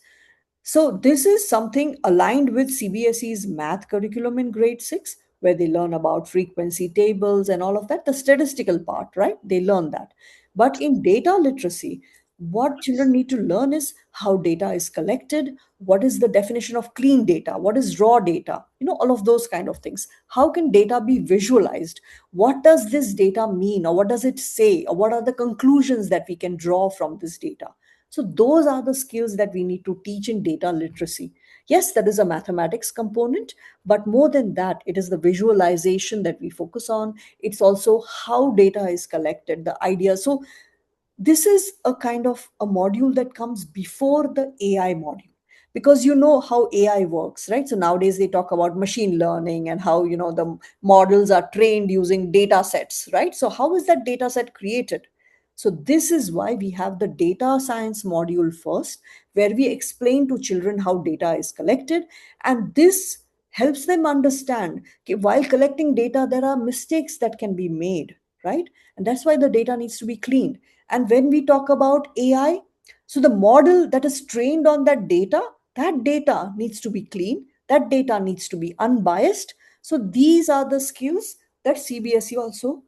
So this is something aligned with CBSE's math curriculum in grade 6, where they learn about frequency tables and all of that, the statistical part, right? They learn that. But in data literacy, what children need to learn is how data is collected, what is the definition of clean data, what is raw data, all of those kind of things. How can data be visualized? What does this data mean, or what does it say, or what are the conclusions that we can draw from this data? So those are the skills that we need to teach in data literacy. Yes, there is a mathematics component, but more than that, it is the visualization that we focus on. It's also how data is collected, the idea. So this is a kind of a module that comes before the AI module, because you know how AI works, right? So nowadays they talk about machine learning and how the models are trained using data sets, right? So how is that data set created? So this is why we have the data science module first, where we explain to children how data is collected. And this helps them understand, okay, while collecting data there are mistakes that can be made, right? And that's why the data needs to be cleaned. And when we talk about AI, so the model that is trained on that data needs to be clean, that data needs to be unbiased. So these are the skills that CBSE also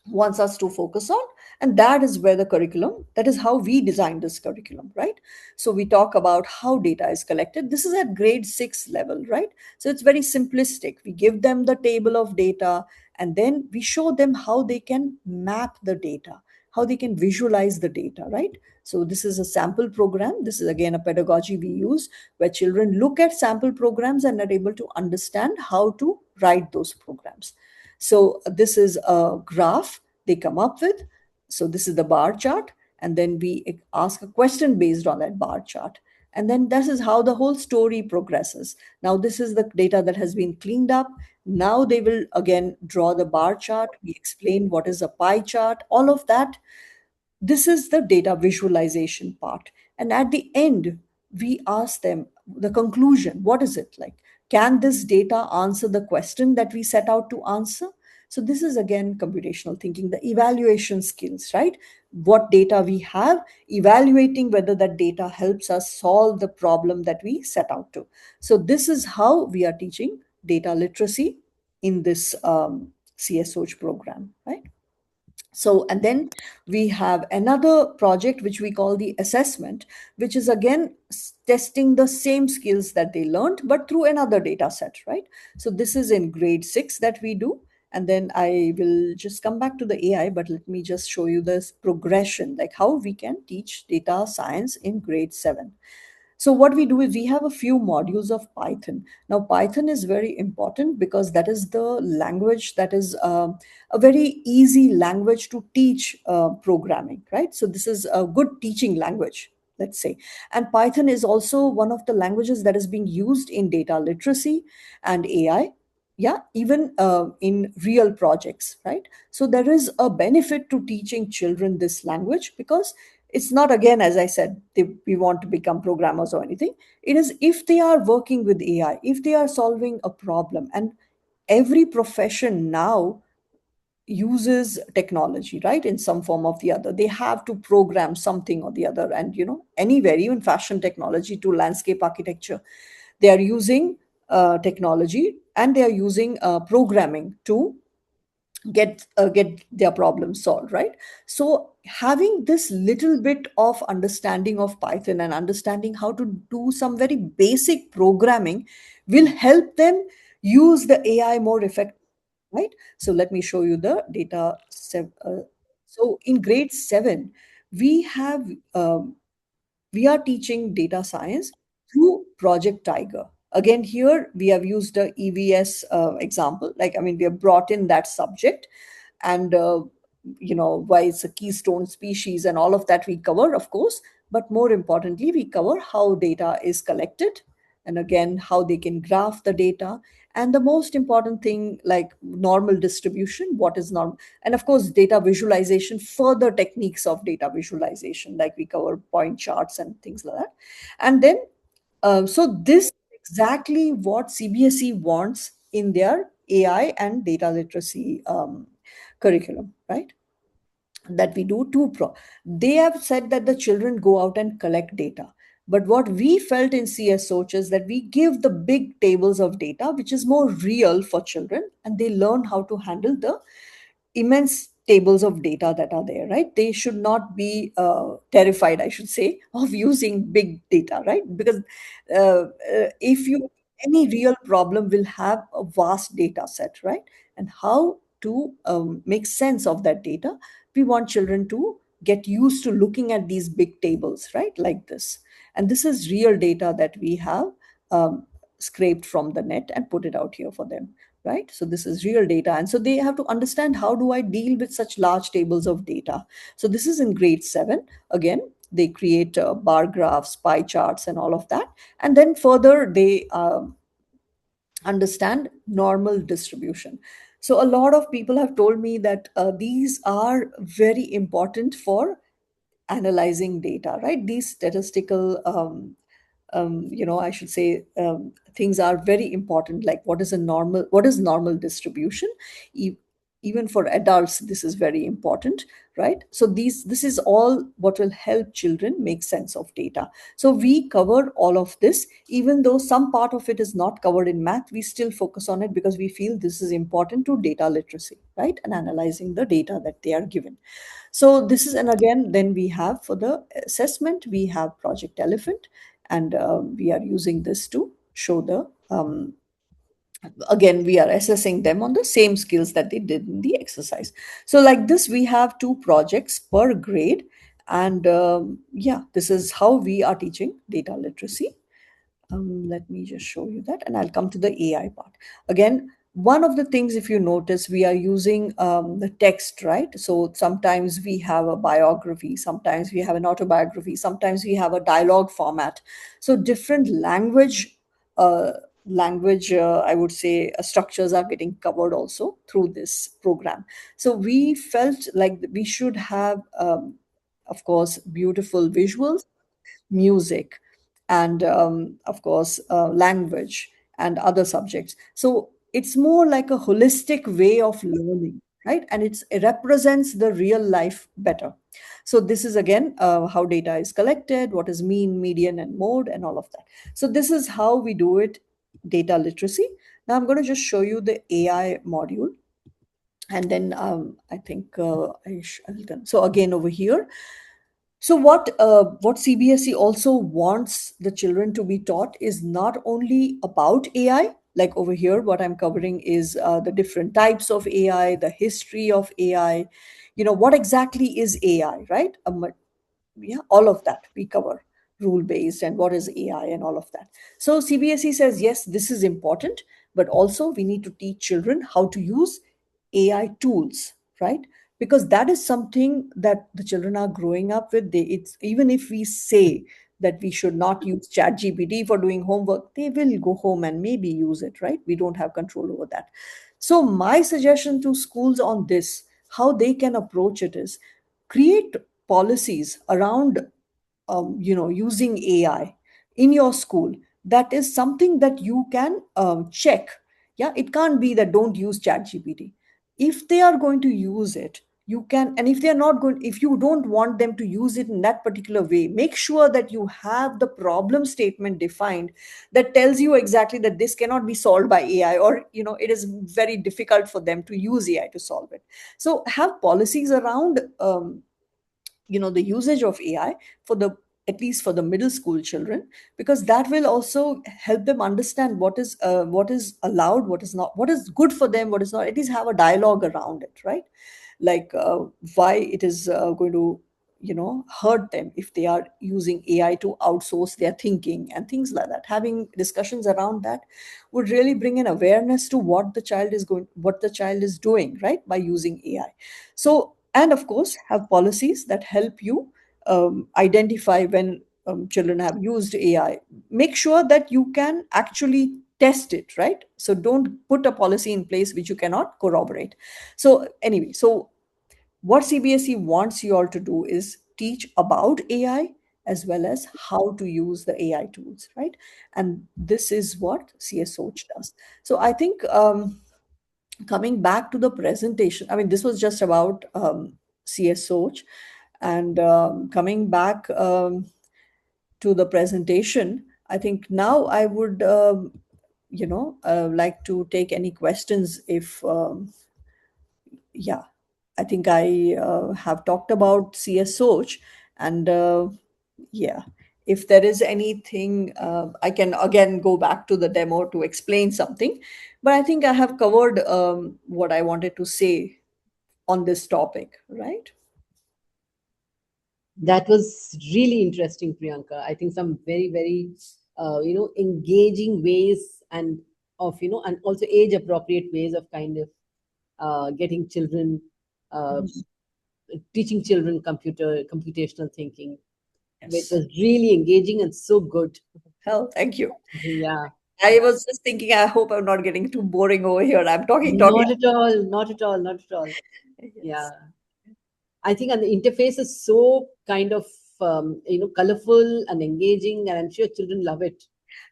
wants us to focus on. And that is where the curriculum, that is how we designed this curriculum, right? So we talk about how data is collected. This is at grade 6 level, right? So it's very simplistic. We give them the table of data, and then we show them how they can map the data, how they can visualize the data, right? So this is a sample program. This is again a pedagogy we use, where children look at sample programs and are able to understand how to write those programs. So this is a graph they come up with. So this is the bar chart, and then we ask a question based on that bar chart. And then this is how the whole story progresses. Now this is the data that has been cleaned up. Now they will again draw the bar chart. We explain what is a pie chart, all of that. This is the data visualization part. And at the end, we ask them the conclusion. What is it like? Can this data answer the question that we set out to answer? So this is again computational thinking, the evaluation skills, right? What data we have, evaluating whether that data helps us solve the problem that we set out to. So this is how we are teaching data literacy in this CSOH program, right? So, and then we have another project which we call the assessment, which is again testing the same skills that they learned, but through another data set, right? So this is in grade 6 that we do. And then I will just come back to the AI, but let me just show you this progression, like how we can teach data science in grade 7. So what we do is we have a few modules of Python. Now, Python is very important because that is the language that is a very easy language to teach programming, right? So this is a good teaching language, let's say. And Python is also one of the languages that is being used in data literacy and AI. Yeah, even in real projects, right? So there is a benefit to teaching children this language, because it's not, again, as I said, we want to become programmers or anything. It is if they are working with AI, if they are solving a problem, and every profession now uses technology, right, in some form of the other. They have to program something or the other. And anywhere, even fashion technology to landscape architecture, they are using technology, and they are using programming to get their problem solved, right? So having this little bit of understanding of Python and understanding how to do some very basic programming will help them use the AI more effectively, right? So let me show you the data. So in grade 7, we have we are teaching data science through Project Tiger. Again, here we have used the EVS example. Like, I mean, we have brought in that subject, and why it's a keystone species and all of that we cover, of course. But more importantly, we cover how data is collected, and again, how they can graph the data. And the most important thing, like normal distribution, what is normal, and of course data visualization, further techniques of data visualization, like we cover point charts and things like that. And then so this is exactly what CBSE wants in their AI and data literacy curriculum, right? that we do they have said that the children go out and collect data, but what we felt in CS Soch is that we give the big tables of data which is more real for children, and they learn how to handle the immense tables of data that are there, right? They should not be terrified, I should say, of using big data, right? Because if you any real problem will have a vast data set, right? And how to make sense of that data. We want children to get used to looking at these big tables, right? Like this. And this is real data that we have um, scraped from the net and put it out here for them, right? So this is real data. And so they have to understand, how do I deal with such large tables of data? So this is in grade 7. Again, they create bar graphs, pie charts, and all of that. And then further, they understand normal distribution. So a lot of people have told me that these are very important for analyzing data, right? These statistical I should say, things are very important, like what is normal distribution. E- Even for adults, this is very important, right? So this is all what will help children make sense of data. So we cover all of this. Even though some part of it is not covered in math, we still focus on it because we feel this is important to data literacy, right? And analyzing the data that they are given. So this is, and again, then we have for the assessment, we have Project Elephant, and we are using this to show the, again, we are assessing them on the same skills that they did in the exercise. So like this, we have 2 projects per grade. And yeah, this is how we are teaching data literacy. Let me just show you that, and I'll come to the AI part. Again, one of the things, if you notice, we are using the text, right? So sometimes we have a biography, sometimes we have an autobiography, sometimes we have a dialogue format. So different uh, I would say, structures are getting covered also through this program. So we felt like we should have, of course, beautiful visuals, music, and of course, language and other subjects. So it's more like a holistic way of learning, right? And it represents the real life better. So this is again how data is collected, what is mean, median, and mode, and all of that. So this is how we do it, data literacy. Now I'm going to just show you the AI module, and then I think I'll come. So again, over here, so what CBSE also wants the children to be taught is not only about AI. Like over here, what I'm covering is the different types of AI, the history of AI. What exactly is AI, right? Yeah, all of that we cover, rule based, and what is AI, and all of that. So CBSE says, yes, this is important, but also we need to teach children how to use AI tools, right? Because that is something that the children are growing up with. It's even if we say that we should not use chat gpt for doing homework, they will go home and maybe use it, right? We don't have control over that. So my suggestion to schools on this, how they can approach it, is create policies around using AI in your school. That is something that you can check. Yeah, it can't be that don't use chat gpt. If they are going to use it, you can. And if they are not going, if you don't want them to use it in that particular way, make sure that you have the problem statement defined that tells you exactly that this cannot be solved by AI, or it is very difficult for them to use AI to solve it. So have policies around the usage of AI for the, at least for the middle school children, because that will also help them understand what is allowed, what is not, what is good for them, what is not. At least have a dialogue around it, right? Like why it is going to hurt them if they are using AI to outsource their thinking and things like that. Having discussions around that would really bring an awareness to what the child is doing, right, by using AI. So, and of course, have policies that help you identify when children have used AI. Make sure that you can actually test it, right? So don't put a policy in place which you cannot corroborate. So anyway, so what CBSE wants you all to do is teach about AI as well as how to use the AI tools, right? And this is what CSOch does. So I think coming back to the presentation, I mean, this was just about CS Soch. And coming back to the presentation, I think now I would, like to take any questions if, yeah, I think I have talked about CS Soch. And yeah, if there is anything, I can again go back to the demo to explain something. But I think I have covered what I wanted to say on this topic, right? That was really interesting, Priyanka. I think some very, very, engaging ways and and also age appropriate ways of kind of getting children, uh, teaching children computational thinking. It Yes. was really engaging and so good. Hell, thank you. Yeah, I was just thinking, I hope I'm not getting too boring over here. I'm talking. not at all, not at all, not at all. Yeah, Yes. I think and the interface is so kind of colorful and engaging, and I'm sure children love it.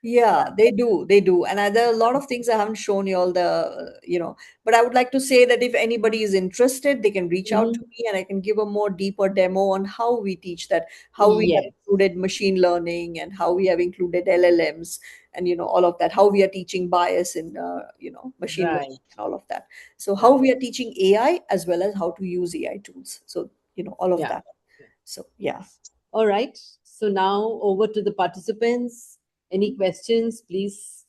Yeah, they do. And there are a lot of things I haven't shown you all but I would like to say that if anybody is interested, they can reach out to Hmm. me and I can give a more deeper demo on how we teach that, how we have Yes, included machine learning and how we have included LLMs and, all of that, how we are teaching bias in, machine learning right, and all of that. So how right. we are teaching AI as well as how to use AI tools. So, all of Yeah. that. So, yeah. All right. So now over to the participants. Any questions, please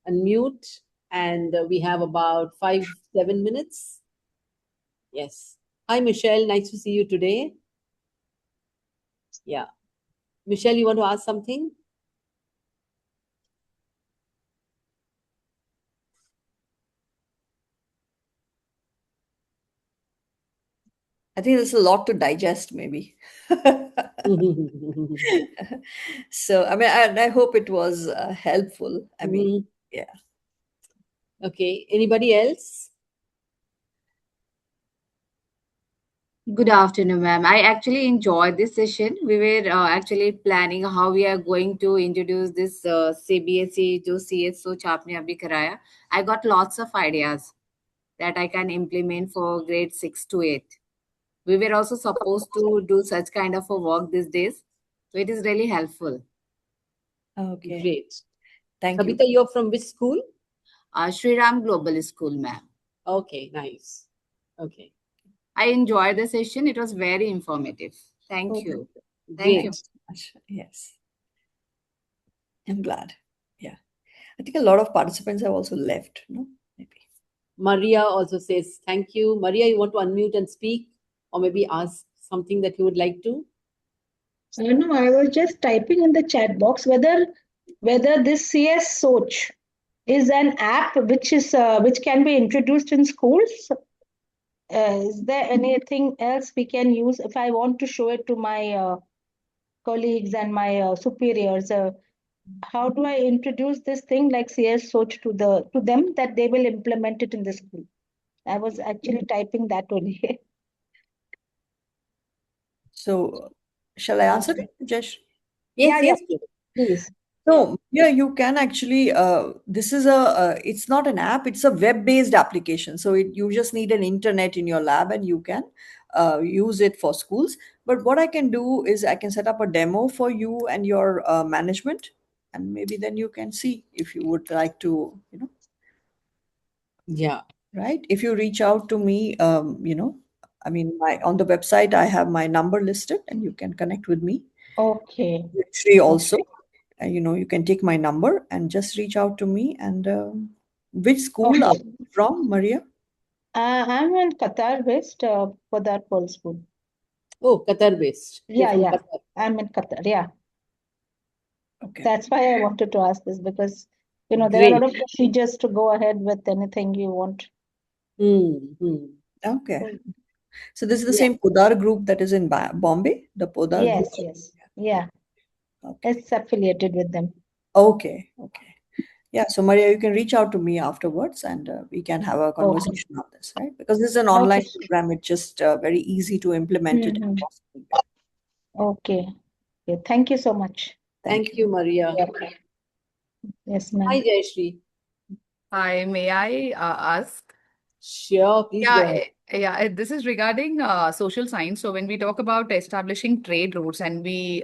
unmute. And we have about 7 minutes. Yes. Hi, Michelle. Nice to see you today. Yeah. Michelle, you want to ask something? I think there's a lot to digest, maybe. Mhm. So, I mean, I hope it was helpful. I mean, yeah. Okay. Anybody else? Good afternoon, ma'am. I actually enjoyed this session. We were actually planning how we are going to introduce this CBSE to CS Soch आपने अभी कराया. I got lots of ideas that I can implement for grade 6 to 8. We were also supposed to do such kind of a work these days. So it is really helpful. Okay. Great. Thank you. Sabita, you're from which school? Shri Ram Global School, ma'am. Okay, nice. Okay, I enjoyed the session. It was very informative. Thank Okay. you. Thank you. great. Thanks so much. Yes. I'm glad. Yeah. I think a lot of participants have also left, no? Maybe. Maria also says thank you. Maria, you want to unmute and speak, or maybe ask something that you would like to? No, I was just typing in the chat box whether this CS Soch is an app which can be introduced in schools. Is there anything else we can use if I want to show it to my colleagues and my superiors? How do I introduce this thing like CS Soch to them that they will implement it in the school? I was actually typing that only. So, shall I answer it, Jesh? Yes, Yeah, yes, please. please. No, yeah, you can actually. This is it's not an app; it's a web-based application. So you just need an internet in your lab, and you can use it for schools. But what I can do is I can set up a demo for you and your management, and maybe then you can see if you would like to, Yeah. right? If you reach out to me, I mean, my on the website I have my number listed, and you can connect with me. Okay. Actually, also. Okay. You can take my number and just reach out to me. And which school are Okay. you from, Maria? I'm in Qatar based for that Pearl School. Oh, Qatar based. You're Yeah, from yeah. Qatar. I'm in Qatar. Yeah. Okay. That's why I wanted to ask this because, there are a lot Great. of procedures to go ahead with anything you want. Hmm. Okay. So this is the Yeah. same Podar group that is in Bombay, the Podar group. Yes, yes. Yeah. Okay. It's affiliated with them. Okay. Okay. Yeah. So Maria, you can reach out to me afterwards, and we can have a Okay. conversation on this, right? Because this is an online Okay. program. It's just very easy to implement it in Hmm. a possible way. Okay. Okay. Thank you so much. Thank Thank you. you, Maria. Okay. Yes, Hi, ma'am. Jayashree. Hi, may I ask? Sure, please go Yeah, ahead. Yeah, this is regarding social science. So when we talk about establishing trade routes and we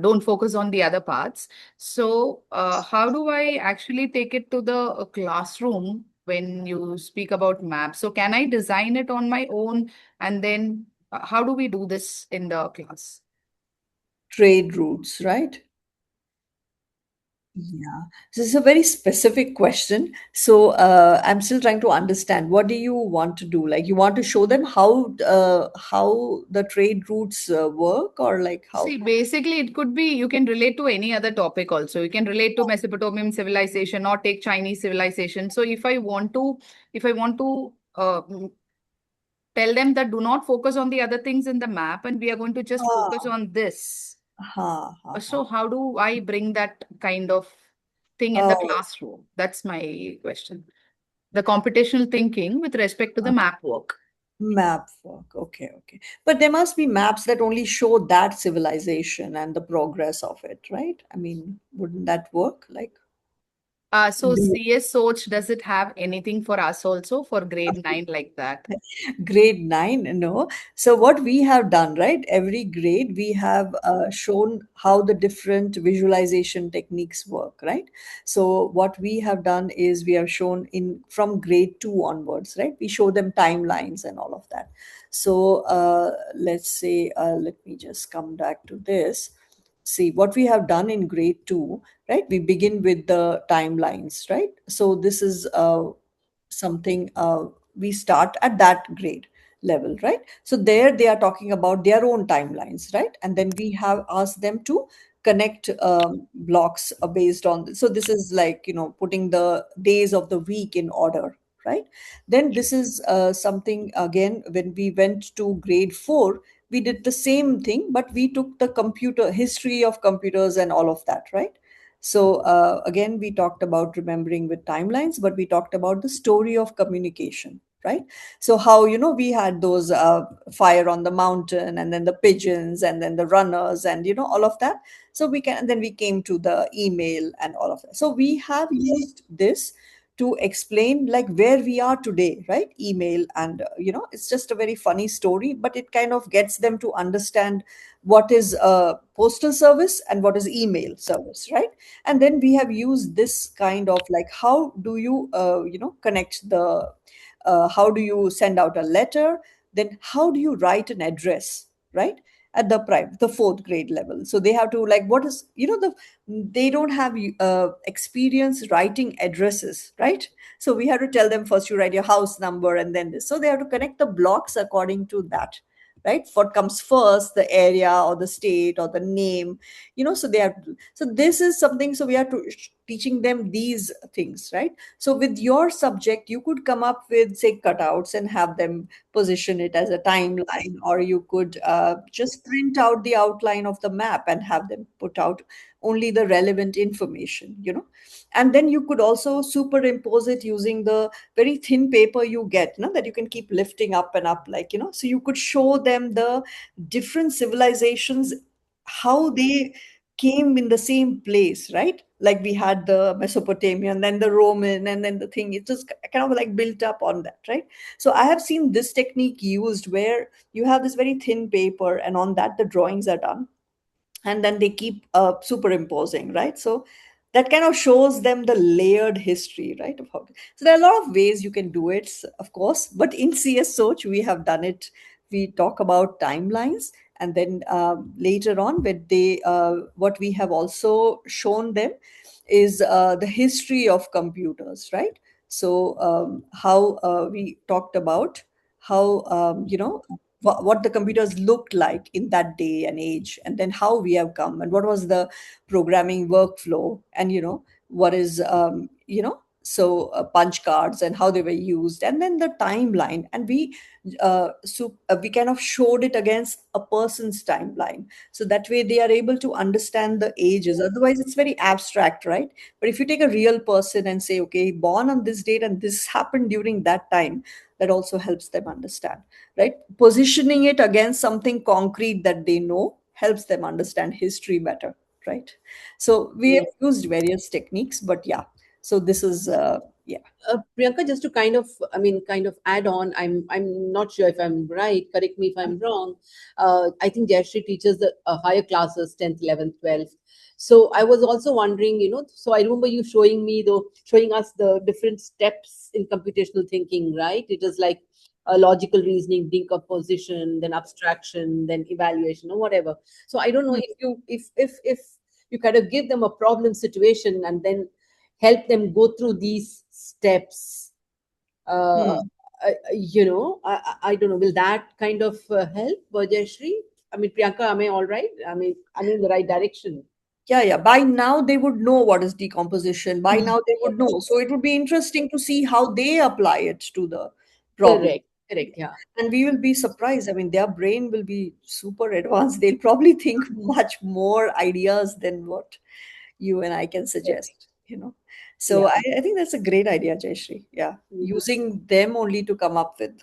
don't focus on the other parts, so how do I actually take it to the classroom when you speak about maps? So can I design it on my own, and then how do we do this in the class? Trade routes, right? Yeah, this is a very specific question. So I'm still trying to understand. What do you want to do? Like, you want to show them how the trade routes work, or like how? See, basically, it could be you can relate to any other topic also. You can relate to Mesopotamian civilization or take Chinese civilization. So if I want to tell them that do not focus on the other things in the map and we are going to just focus Ah, on this. ha, ha, So ha. how do I bring that kind of thing in the Oh, classroom? That's my question. The computational thinking with respect to the map work. map work. Okay, okay. But there must be maps that only show that civilization and the progress of it, right? I mean, wouldn't that work? Like, So CS Soch, does it have anything for us also for grade 9 like that? grade 9, no. So what we have done, right, every grade we have shown how the different visualization techniques work, right? So what we have done is we have shown in from grade 2 onwards, right, we show them timelines and all of that. So let's say, let me just come back to this. See what we have done in grade 2, right? We begin with the timelines, right? So this is something we start at that grade level, right? So there they are talking about their own timelines, right? And then we have asked them to connect blocks based on this. So this is like, putting the days of the week in order, right? Then this is something, again, when we went to grade 4, we did the same thing, but we took the computer history of computers and all of that, right? So again, we talked about remembering with timelines, but we talked about the story of communication, right? So how, we had those fire on the mountain, and then the pigeons, and then the runners, and all of that. So then we came to the email and all of that. So we have used this to explain like where we are today, right? Email, and it's just a very funny story, but it kind of gets them to understand what is a postal service and what is email service, right? And then we have used this kind of like, how do you connect the how do you send out a letter, then how do you write an address, right? At the fourth grade level, so they have to like, what is, they don't have experience writing addresses, right? So we have to tell them, first you write your house number and then this, so they have to connect the blocks according to that, right? What comes first, the area or the state or the name, so they have to, so this is something, so we are teaching them these things, right? So with your subject you could come up with, say, cutouts and have them position it as a timeline, or you could just print out the outline of the map and have them put out only the relevant information, and then you could also superimpose it using the very thin paper you get, that you can keep lifting up and up, like, so you could show them the different civilizations, how they came in the same place, right? Like we had the Mesopotamian, then the Roman, and then the thing, it just kind of like built up on that, right? So I have seen this technique used where you have this very thin paper, and on that the drawings are done, and then they keep superimposing, right? So that kind of shows them the layered history, right, of how. So there are a lot of ways you can do it, of course, but in CS Soch we have done it. We talk about timelines, and then later on, when they what we have also shown them is the history of computers, right? So how we talked about how what the computers looked like in that day and age, and then how we have come, and what was the programming workflow, and what is so punch cards and how they were used, and then the timeline, and we kind of showed it against a person's timeline, so that way they are able to understand the ages. Otherwise it's very abstract, right? But if you take a real person and say, okay, born on this date and this happened during that time, that also helps them understand, right? Positioning it against something concrete that they know helps them understand history better, right? So we have used various techniques, but yeah, so this is Yeah. Priyanka, just to kind of add on, I'm not sure if I'm right. Correct me if I'm wrong. I think Jayashree teaches the higher classes, 10th, 11th, 12th. So I was also wondering, so I remember you showing us the different steps in computational thinking, right? It is like logical reasoning, decomposition, then abstraction, then evaluation, or whatever. So I don't know if you kind of give them a problem situation and then help them go through these steps. Uh, Hmm. I don't know. Will that kind of help, Jayashree? I mean, Priyanka, am I all right? I'm in the right direction. Yeah. By now, they would know what is decomposition. By now, they would know. So it would be interesting to see how they apply it to the problem. Correct, correct, yeah. And we will be surprised. I mean, their brain will be super advanced. They'll probably think much more ideas than what you and I can suggest. So Yeah, I think that's a great idea, Jayshree. Yeah. mhm, Using them only to come up with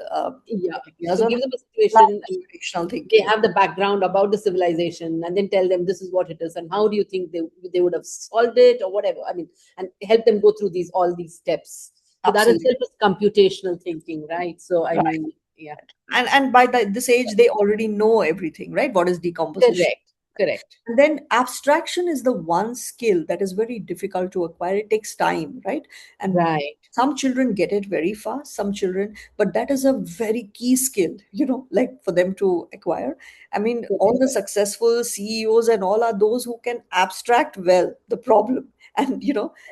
yeah. ideas So on give them a how situation, and computational they thinking. have the background about the civilization, and then tell them this is what it is, and how do you think they would have solved it, or whatever. I mean, and help them go through all these steps. So that Absolutely. itself is computational thinking, right? So I Right. mean, yeah, And by this age, they already know everything, right? What is decomposition? correct, correct, And then abstraction is the one skill that is very difficult to acquire. It takes time, right? And right, some children get it very fast, some children, but that is a very key skill, like for them to acquire. I mean, all correct. the successful CEOs and all are those who can abstract well the problem. And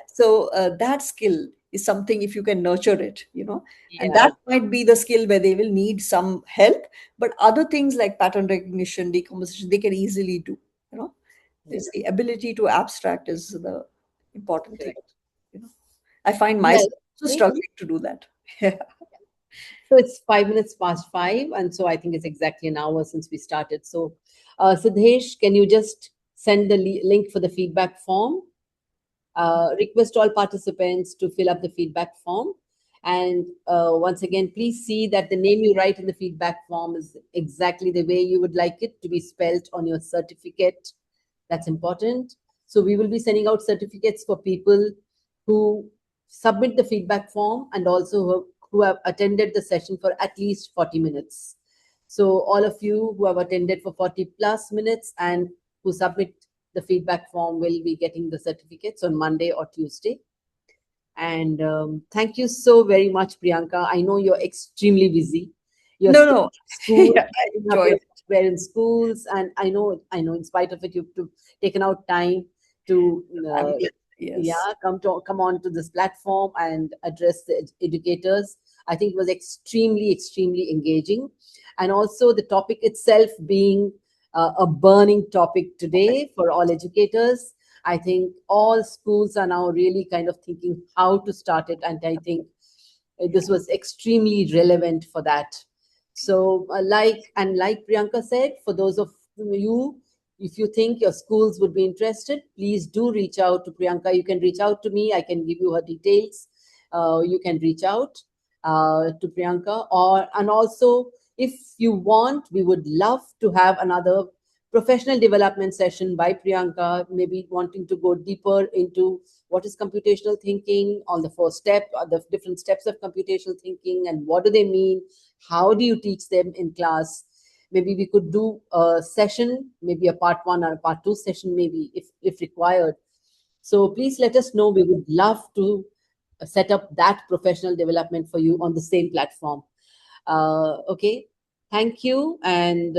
so that skill is something if you can nurture it, and Yeah, that might be the skill where they will need some help. But other things like pattern recognition, decomposition, they can easily do you know yeah, is the ability to abstract is the important thing correct. you know I find Well, myself also okay. struggling to do that. Yeah. So it's 5 minutes past 5, and so I think it's exactly an hour since we started. So, Siddhesh, can you just send the link for the feedback form? Request all participants to fill up the feedback form. And once again, please see that the name you write in the feedback form is exactly the way you would like it to be spelled on your certificate. That's important. So we will be sending out certificates for people who submit the feedback form and also who have attended the session for at least 40 minutes. So all of you who have attended for 40 plus minutes and who submit the feedback form will be getting the certificates on Monday or Tuesday. And thank you so very much, Priyanka. I know you're extremely busy. You're No, still no. in school, Yeah, I picking up enjoyed your it. software in schools, and I know, in spite of it, you've taken out time to, I'm uh, glad. Yes. yeah, come on to this platform and address the educators. I think it was extremely, extremely engaging, and also the topic itself being a burning topic today for all educators. I think all schools are now really kind of thinking how to start it, and I think this was extremely relevant for that. So, like Priyanka said, for those of you, if you think your schools would be interested, please do reach out to Priyanka. You can reach out to me. I can give you her details. You can reach out to Priyanka, and also if you want, we would love to have another professional development session by Priyanka, maybe wanting to go deeper into what is computational thinking on the first step, or the different steps of computational thinking, and what do they mean? How do you teach them in class? Maybe we could do a session, maybe a part one or a part two session, maybe if required. So please let us know. We would love to set up that professional development for you on the same platform. Okay. Thank you. And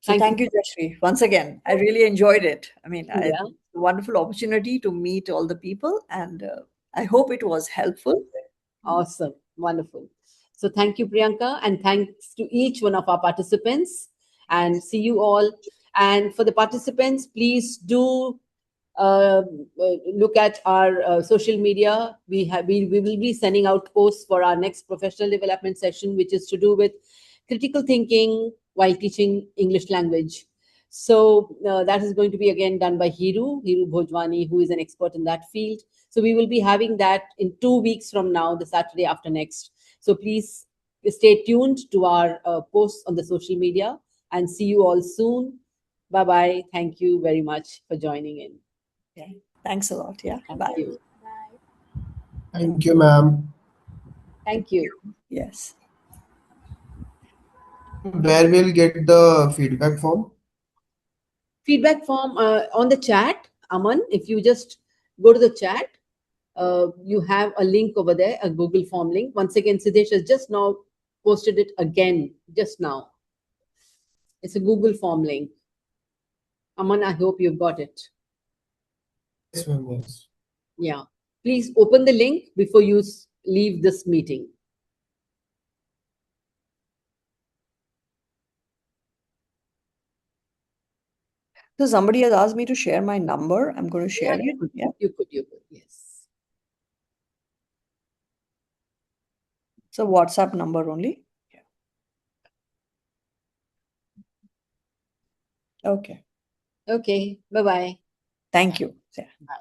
So thank you. thank you, Jashri. Once again, I really enjoyed it. I mean, it's Yeah. a wonderful opportunity to meet all the people, and I hope it was helpful. Awesome. Wonderful. So thank you, Priyanka, and thanks to each one of our participants. And see you all. And for the participants, please do uh, look at our social media. We will be sending out posts for our next professional development session, which is to do with critical thinking while teaching English language. So that is going to be again done by Hiru Bhojwani, who is an expert in that field. So we will be having that in 2 weeks from now, the Saturday after next. So please stay tuned to our posts on the social media, and see you all soon. Bye bye. Thank you very much for joining in. Yeah. Thanks a lot. Yeah. Thank Bye. you. Thank you, ma'am. Thank you. Yes. Where we'll get the feedback form? Feedback form on the chat, Aman. If you just go to the chat, you have a link over there, a Google form link. Once again, Siddesh has just now posted it again, just now. It's a Google form link. Aman, I hope you've got it. Yes, ma'am. Yes. Yeah. Please open the link before you leave this meeting. So somebody has asked me to share my number. I'm going to Yeah, share it. Yeah. you could, yes. It's a WhatsApp number only. Yeah. Okay. Okay, bye-bye. Thank you. Yeah. Bye.